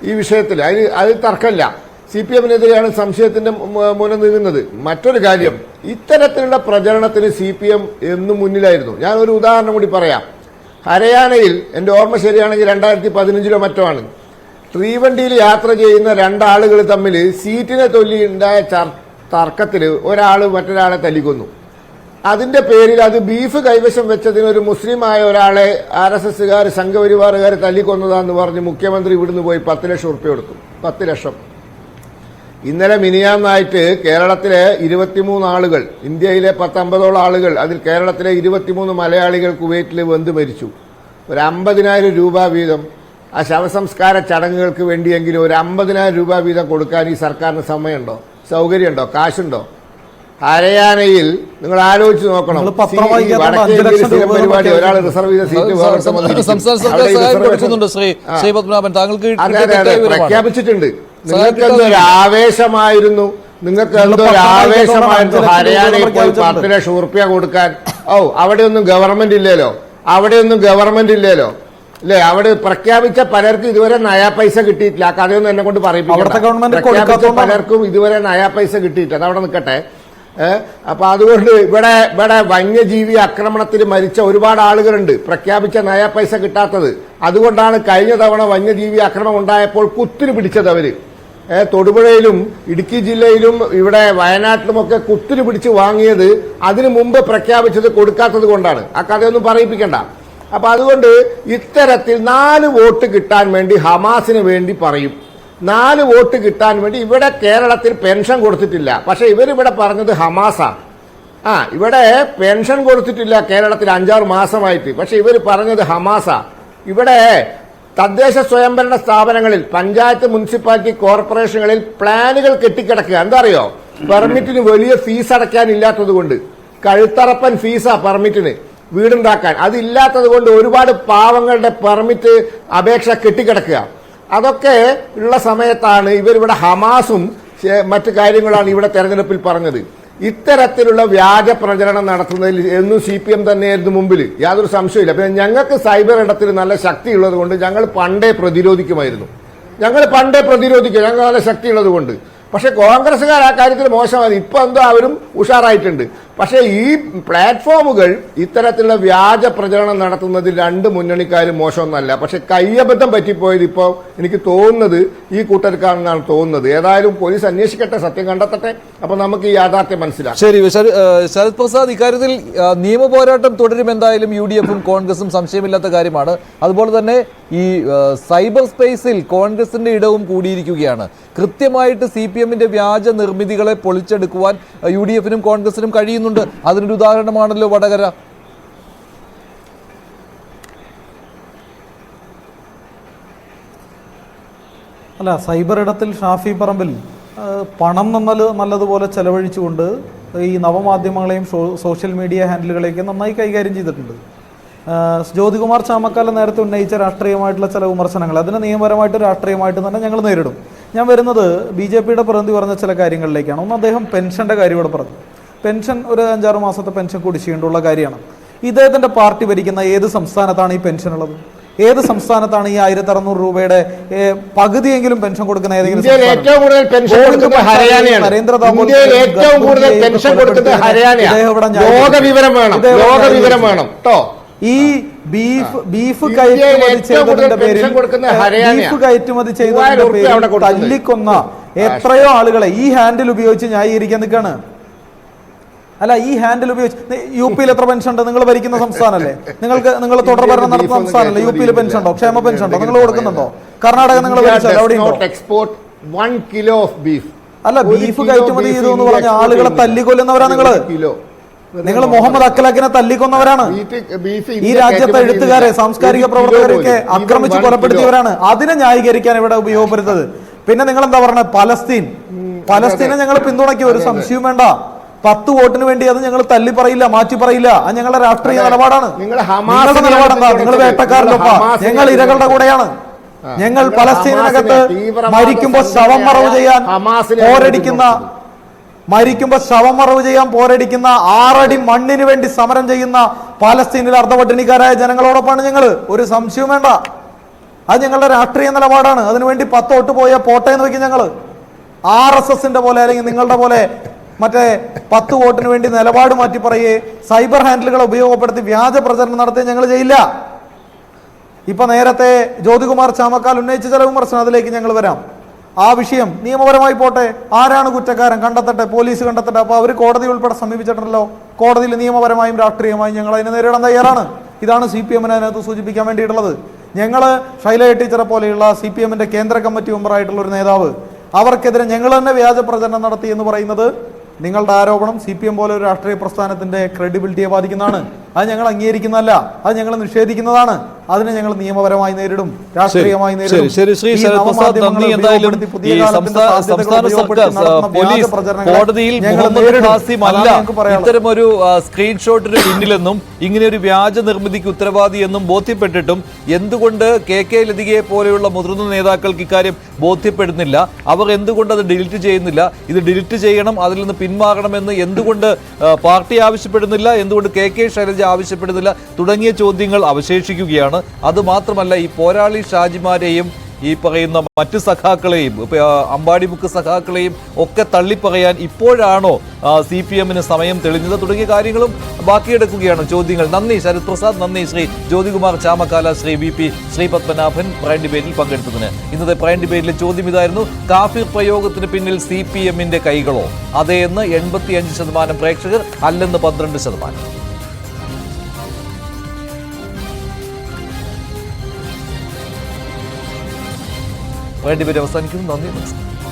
ഈ വിഷയത്തിൽ. അത് തർക്കമില്ല. CPMനെതിരെയാണ് സംശയത്തിന്റെ മുന നീങ്ങുന്നത്. മറ്റൊരു കാര്യം, ഇത്തരത്തിലുള്ള പ്രചരണത്തിന് CPM എന്നും മുന്നിലായിരുന്നു. ഞാൻ ഒരു ഉദാഹരണം കൂടി പറയാം. ഹരിയാനയിൽ എൻ്റെ ഓർമ്മ ശരിയാണെങ്കിൽ 2015 മറ്റോ ആണ്, തീവണ്ടിയിൽ യാത്ര ചെയ്യുന്ന രണ്ടാളുകൾ തമ്മിൽ സീറ്റിനെ ചൊല്ലി ഉണ്ടായ തർക്കത്തിൽ ഒരാൾ മറ്റൊരാളെ തല്ലിക്കൊന്നു. അതിന്റെ പേരിൽ അത് ബീഫ് കൈവശം വെച്ചതിന് ഒരു മുസ്ലിമായ ഒരാളെ RSSകാർ സംഘപരിവാറുകാർ തല്ലിക്കൊന്നതാന്ന് പറഞ്ഞ് മുഖ്യമന്ത്രി ഇവിടുന്ന് പോയി 10 ലക്ഷം ഉറുപ്പിക കൊടുത്തു. 10 ലക്ഷം. ഇന്നലെ മിനിയാന്നായിട്ട് കേരളത്തിലെ 23 ആളുകൾ, ഇന്ത്യയിലെ 10-50ഓളം ആളുകൾ, അതിൽ കേരളത്തിലെ 23 മലയാളികൾ കുവൈറ്റിൽ വെന്ത് മരിച്ചു. ഒരു 50,000 രൂപ വീതം ആ ശവസംസ്കാര ചടങ്ങുകൾക്ക് വേണ്ടിയെങ്കിലും ഒരു 50,000 രൂപ വീതം കൊടുക്കാൻ ഈ സർക്കാരിന് സമയമുണ്ടോ, സൗകര്യമുണ്ടോ, കാശുണ്ടോ? ഹരിയാനയിൽ നിങ്ങൾ ആലോചിച്ച് നോക്കണം. നിങ്ങൾ പത്രം വായിക്കാത്ത വടക്കേ 5 ലക്ഷം സ്ഥിരം രൂപ പരിപാടി ഒരാൾ റിസർവ് ചെയ്ത സീറ്റ് സംസ്ഥാന സർക്കാർ സഹായം കൊടുക്കുന്നുണ്ട്. ശ്രീ പത്മനാഭൻ, താങ്കൾക്ക് പ്രഖ്യാപിച്ചിട്ടുണ്ട്. നിങ്ങൾക്ക് എന്തൊരു ആവേശമായിരുന്നു, നിങ്ങൾക്ക് എന്തൊരു ആവേശമായിരുന്നു ഹരിയാനയിൽ പോയി 10 ലക്ഷം ഉറുപ്പ്യ കൊടുക്കാൻ. അവിടെയൊന്നും ഗവൺമെന്റ് ഇല്ലല്ലോ, അവിടെയൊന്നും ഗവൺമെന്റ് ഇല്ലല്ലോ അല്ലേ? അവിടെ പ്രഖ്യാപിച്ച പലർക്കും ഇതുവരെ നയാ പൈസ കിട്ടിയിട്ടില്ല. ആ കഥയൊന്നും എന്നെ കൊണ്ട് പറയിപ്പിക്കും. പ്രഖ്യാപിച്ച പലർക്കും ഇതുവരെ നയാ പൈസ കിട്ടിയിട്ടില്ല. അതവിടെ നിൽക്കട്ടെ. അപ്പൊ അതുകൊണ്ട് ഇവിടെ വന്യജീവി ആക്രമണത്തിൽ മരിച്ച ഒരുപാട് ആളുകളുണ്ട്, പ്രഖ്യാപിച്ച നയാ പൈസ കിട്ടാത്തത്. അതുകൊണ്ടാണ് കഴിഞ്ഞ തവണ വന്യജീവി ആക്രമണം ഉണ്ടായപ്പോൾ കുത്തിന് പിടിച്ചത് അവര്. തൊടുപുഴയിലും ഇടുക്കി ജില്ലയിലും ഇവിടെ വയനാട്ടിലുമൊക്കെ കുത്തിന് പിടിച്ച് വാങ്ങിയത് അതിനു മുമ്പ് പ്രഖ്യാപിച്ചത് കൊടുക്കാത്തത് കൊണ്ടാണ്. ആ കഥയൊന്നും പറയിപ്പിക്കണ്ട. അപ്പൊ അതുകൊണ്ട് ഇത്തരത്തിൽ 4 വോട്ട് കിട്ടാൻ വേണ്ടി ഹമാസിന് വേണ്ടി പറയും, 4 വോട്ട് കിട്ടാൻ വേണ്ടി. ഇവിടെ കേരളത്തിൽ പെൻഷൻ കൊടുത്തിട്ടില്ല, പക്ഷെ ഇവരിവിടെ പറഞ്ഞത് ഹമാസാ. ഇവിടെ പെൻഷൻ കൊടുത്തിട്ടില്ല കേരളത്തിൽ 5-6 മാസമായിട്ട്, പക്ഷെ ഇവർ പറഞ്ഞത് ഹമാസാ. ഇവിടെ തദ്ദേശ സ്വയംഭരണ സ്ഥാപനങ്ങളിൽ, പഞ്ചായത്ത്, മുനിസിപ്പാലിറ്റി, കോർപ്പറേഷനുകളിൽ പ്ലാനുകൾ കെട്ടിക്കിടക്കുക. എന്താ അറിയോ? പെർമിറ്റിന് വലിയ ഫീസ് അടയ്ക്കാനില്ലാത്തത് കൊണ്ട്, കഴുത്തറപ്പൻ ഫീസാ പെർമിറ്റിന് വീടുണ്ടാക്കാൻ. അതില്ലാത്തത് കൊണ്ട് ഒരുപാട് പാവങ്ങളുടെ പെർമിറ്റ് അപേക്ഷ കെട്ടിക്കിടക്കുക. അതൊക്കെ ഉള്ള സമയത്താണ് ഇവരിവിടെ ഹമാസും മറ്റു കാര്യങ്ങളാണ് ഇവിടെ തെരഞ്ഞെടുപ്പിൽ പറഞ്ഞത്. ഇത്തരത്തിലുള്ള വ്യാജ പ്രചരണം നടത്തുന്നതിൽ എന്നും CPM തന്നെയായിരുന്നു മുമ്പിൽ, യാതൊരു സംശയമില്ല. പിന്നെ ഞങ്ങൾക്ക് സൈബർ ഇടത്തിൽ നല്ല ശക്തിയുള്ളത് കൊണ്ട് ഞങ്ങൾ പണ്ടേ പ്രതിരോധിക്കും. ഞങ്ങൾ നല്ല ശക്തിയുള്ളത് കൊണ്ട്. പക്ഷെ കോൺഗ്രസ്സുകാർ ആ കാര്യത്തിൽ മോശമായി. ഇപ്പൊ എന്തോ അവരും ഉഷാറായിട്ടുണ്ട്. പക്ഷേ ഈ പ്ലാറ്റ്ഫോമുകൾ ഇത്തരത്തിലുള്ള വ്യാജ പ്രചരണം നടത്തുന്നതിൽ 2 മുന്നണിക്കാരും മോശമൊന്നല്ല. പക്ഷെ കയ്യബദ്ധം പറ്റിപ്പോയത് ഇപ്പോൾ എനിക്ക് തോന്നുന്നത് ഈ കൂട്ടർക്കാണെന്നാണ് തോന്നുന്നത്. ഏതായാലും പോലീസ് അന്വേഷിക്കട്ടെ, സത്യം കണ്ടെത്തട്ടെ, അപ്പൊ നമുക്ക് ഈ യാഥാർത്ഥ്യം മനസ്സിലാക്കാം. ശരി, ശരത് പ്രസാദ്, ഇക്കാര്യത്തിൽ നിയമ പോരാട്ടം തുടരും. എന്തായാലും UDF-ഉം കോൺഗ്രസും സംശയമില്ലാത്ത കാര്യമാണ്. അതുപോലെ തന്നെ ഈ സൈബർ സ്പേസിൽ കോൺഗ്രസിന്റെ ഇടവും കൂടിയിരിക്കുകയാണ്. കൃത്യമായിട്ട് CPM-ന്റെ വ്യാജ നിർമ്മിതികളെ പൊളിച്ചെടുക്കുവാൻ UDF-നും കോൺഗ്രസിനും കഴിയുന്നുണ്ട്. അതിനൊരു ഉദാഹരണമാണല്ലോ വടകര. അല്ല, സൈബർ ഇടത്തിൽ ഷാഫി പറമ്പിൽ പണം നല്ലതുപോലെ ചെലവഴിച്ചുകൊണ്ട് ഈ നവമാധ്യമങ്ങളെയും സോഷ്യൽ മീഡിയ ഹാൻഡിലുകളെയൊക്കെ നന്നായി കൈകാര്യം ചെയ്തിട്ടുണ്ട്. ജ്യോതികുമാർ ചാമക്കാല നേരത്തെ ഉന്നയിച്ച രാഷ്ട്രീയമായിട്ടുള്ള ചില വിമർശനങ്ങൾ, അതിനെ നിയമപരമായിട്ട് രാഷ്ട്രീയമായിട്ട് തന്നെ ഞങ്ങൾ നേരിടും. ഞാൻ വരുന്നത് BJP-യുടെ പ്രതിനിധി പറഞ്ഞ ചില കാര്യങ്ങളിലേക്കാണ്. ഒന്ന്, അദ്ദേഹം പെൻഷന്റെ കാര്യം ഇവിടെ പറഞ്ഞു. പെൻഷൻ ഒരു 5-6 മാസത്തെ പെൻഷൻ കുടിശ്ശികയുള്ള കാര്യമാണ്. ഇദ്ദേഹത്തിന്റെ പാർട്ടി ഭരിക്കുന്ന ഏത് സംസ്ഥാനത്താണ് ഈ പെൻഷൻ ഉള്ളത്? ഏത് സംസ്ഥാനത്താണ് ഈ 1600 രൂപയുടെ പകുതിയെങ്കിലും പെൻഷൻ കൊടുക്കുന്ന ഏതെങ്കിലും? ഈ ബീഫ് കയറ്റുമതി ചെയ്തതിന്റെ പേരിൽ തല്ലിക്കൊന്ന എത്രയോ ആളുകളെ ഈ ഹാൻഡിൽ ഉപയോഗിച്ച് ന്യായീകരിക്കാൻ നിൽക്കാണ്. അല്ല, ഈ ഹാൻഡിൽ ഉപയോഗിച്ച് UP-യിൽ എത്ര പെൻഷൻ ഉണ്ട്? നിങ്ങൾ ഭരിക്കുന്ന സംസ്ഥാനമല്ലേ? നിങ്ങൾ തുടർ ഭരണം നടത്തുന്ന സംസ്ഥാനമല്ലേ? UP-യിൽ പെൻഷൻ ഉണ്ടോ? ക്ഷേമ പെൻഷൻ ഉണ്ടോ? നിങ്ങൾ കൊടുക്കുന്നുണ്ടോ? കർണാടക നിങ്ങൾ ഭരിച്ചല്ലോ, അവിടെ ഉണ്ടോ? അല്ല, ബീഫ് കയറ്റുമതി ചെയ്തു എന്ന് പറഞ്ഞ ആളുകളെ തല്ലിക്കൊല്ലുന്നവരാ നിങ്ങൾ മുഹമ്മദ് അഖ്ലാഖിനെ തല്ലിക്കൊന്നവരാണ്. ഈ രാജ്യത്തെ എഴുത്തുകാരെ, സാംസ്കാരിക പ്രവർത്തകരെയൊക്കെ ആക്രമിച്ച് കൊലപ്പെടുത്തിയവരാണ്. അതിനെ ന്യായീകരിക്കാൻ ഇവിടെ ഉപയോഗപ്പെടുത്തത്. പിന്നെ നിങ്ങൾ എന്താ പറഞ്ഞത്? പലസ്തീനെ ഞങ്ങൾ പിന്തുണയ്ക്കും, ഒരു സംശയവും വേണ്ട. 10 വോട്ടിന് വേണ്ടി അത് ഞങ്ങൾ തല്ലി പറയില്ല, മാറ്റി പറയില്ല. അത് ഞങ്ങളുടെ രാഷ്ട്രീയ നിലപാടാണ്. നിങ്ങളുടെ നിലപാടെന്താ? നിങ്ങൾ വേട്ടക്കാരനൊപ്പം, ഞങ്ങൾ ഇരകളുടെ കൂടെയാണ്. ഞങ്ങൾ പലസ്തീനകത്ത് മരിക്കുമ്പോൾ ശവം മറവ് ചെയ്യാൻ പോരടിക്കുന്ന 6 അടി മണ്ണിന് വേണ്ടി സമരം ചെയ്യുന്ന പാലസ്തീനിൽ അർദ്ധപട്ടിണിക്കാരായ ജനങ്ങളോടൊപ്പമാണ് ഞങ്ങൾ. ഒരു സംശയവും വേണ്ട. അത് ഞങ്ങളുടെ രാഷ്ട്രീയ നിലപാടാണ്. അതിനുവേണ്ടി 10 വോട്ട് പോയാൽ പോട്ടെ എന്ന് വെക്കും ഞങ്ങൾ. RSSന്റെ പോലെ അല്ലെങ്കിൽ നിങ്ങളുടെ പോലെ മറ്റേ 10 വോട്ടിന് വേണ്ടി നിലപാട് മാറ്റി പറയേ സൈബർ ഹാൻഡിലുകളെ ഉപയോഗപ്പെടുത്തി വ്യാജ പ്രചരണം നടത്തി ഞങ്ങൾ ചെയ്യില്ല. ഇപ്പൊ നേരത്തെ ജ്യോതികുമാർ ചാമക്കാൽ ഉന്നയിച്ച ചില വിമർശനം, അതിലേക്ക് ഞങ്ങൾ വരാം. ആ വിഷയം നിയമപരമായി പോട്ടെ, ആരാണ് കുറ്റക്കാരൻ കണ്ടെത്തട്ടെ, പോലീസ് കണ്ടെത്തട്ടെ. അപ്പൊ അവർ കോടതി ഉൾപ്പെടെ സമീപിച്ചിട്ടുണ്ടല്ലോ. കോടതിയിൽ നിയമപരമായും രാഷ്ട്രീയമായും ഞങ്ങൾ അതിനെ നേരിടാൻ തയ്യാറാണ്. ഇതാണ് CPM-നെ അതിനകത്ത് സൂചിപ്പിക്കാൻ വേണ്ടിയിട്ടുള്ളത്. ഞങ്ങൾ ശൈലജ ടീച്ചറെ പോലെയുള്ള CPM-ന്റെ കേന്ദ്ര കമ്മിറ്റി മെമ്പറായിട്ടുള്ള ഒരു നേതാവ്, അവർക്കെതിരെ ഞങ്ങൾ തന്നെ വ്യാജ പ്രചരണം നടത്തി എന്ന് പറയുന്നത് നിങ്ങളുടെ ആരോപണം CPM പോലെ ഒരു രാഷ്ട്രീയ പ്രസ്ഥാനത്തിന്റെ ക്രെഡിബിലിറ്റിയെ ബാധിക്കുന്നതാണ്. അത് ഞങ്ങൾ അംഗീകരിക്കുന്നതല്ല, അത് ഞങ്ങൾ നിഷേധിക്കുന്നതാണ്. അതിനെ ഞങ്ങൾ നിയമപരമായി നേരിടും, രാഷ്ട്രീയമായി നേരിടും. ശരി ശ്രീ ഈ ശരത് പ്രസാദ്, നവമാധ്യമങ്ങളെ നന്ദി. എന്തായാലും ഉപയോഗപ്പെടുത്തി പുതിയ ഈ കാലത്തിന്റെ സംസ്ഥാന സാധ്യതകൾ സർക്കാർ, ഉപയോഗപ്പെടുത്തി നടത്തുന്ന പോലീസ്, വ്യാജ പ്രചരണങ്ങളെ കോടതിയിൽ ഞങ്ങൾ മുഹമ്മദ് നേരിടും. ഖാസിം അല്ല അതാണ് ഞങ്ങൾക്ക് പറയാനുള്ളത്. ഇത്തരമൊരു സ്ക്രീൻഷോട്ടിന് പിന്നിലെന്നും ഇങ്ങനെ ഒരു വ്യാജ നിർമ്മിതിക്ക് ഉത്തരവാദി എന്നും ബോധ്യപ്പെട്ടിട്ടും എന്തുകൊണ്ട് കെ ലതികയെ പോലെയുള്ള മുതിർന്ന നേതാക്കൾക്ക് ഇക്കാര്യം ബോധ്യപ്പെടുന്നില്ല? അവർ എന്തുകൊണ്ട് അത് ഡിലീറ്റ് ചെയ്യുന്നില്ല? ഇത് ഡിലീറ്റ് ചെയ്യണം, അതിൽ നിന്ന് പിന്മാറണമെന്ന് എന്തുകൊണ്ട് പാർട്ടി ആവശ്യപ്പെടുന്നില്ല? എന്തുകൊണ്ട് കെ ശൈലജ ആവശ്യപ്പെടുന്നില്ല? തുടങ്ങിയ ചോദ്യങ്ങൾ അവശേഷിക്കുകയാണ്. അതുമാത്രമല്ല, ഈ പോരാളി ഷാജിമാരെയും ഈ പറയുന്ന മറ്റു സഖാക്കളെയും അമ്പാടിമുക്ക് സഖാക്കളെയും ഒക്കെ തള്ളിപ്പറയാൻ ഇപ്പോഴാണോ CPM-ന് സമയം തെളിഞ്ഞത്? തുടങ്ങിയ കാര്യങ്ങളും ബാക്കിയെടുക്കുകയാണ് ചോദ്യങ്ങൾ. നന്ദി ശരത് പ്രസാദ്, നന്ദി ശ്രീ ജ്യോതികുമാർ ചാമക്കാല, ശ്രീ VP ശ്രീ പത്മനാഭൻ പ്രൈം ഡിബേറ്റിൽ പങ്കെടുത്തതിന്. ഇന്നത്തെ പ്രൈം ഡിബേറ്റിലെ ചോദ്യം ഇതായിരുന്നു: കാഫിർ പ്രയോഗത്തിന് പിന്നിൽ CPM-ന്റെ കൈകളോ? അതേന്ന് 85% പ്രേക്ഷകർ, അല്ലെന്ന് 12%. പ്രൈം ഡിബേറ്റ് അവസാനിക്കുന്നു. നന്ദി, നമസ്കാരം.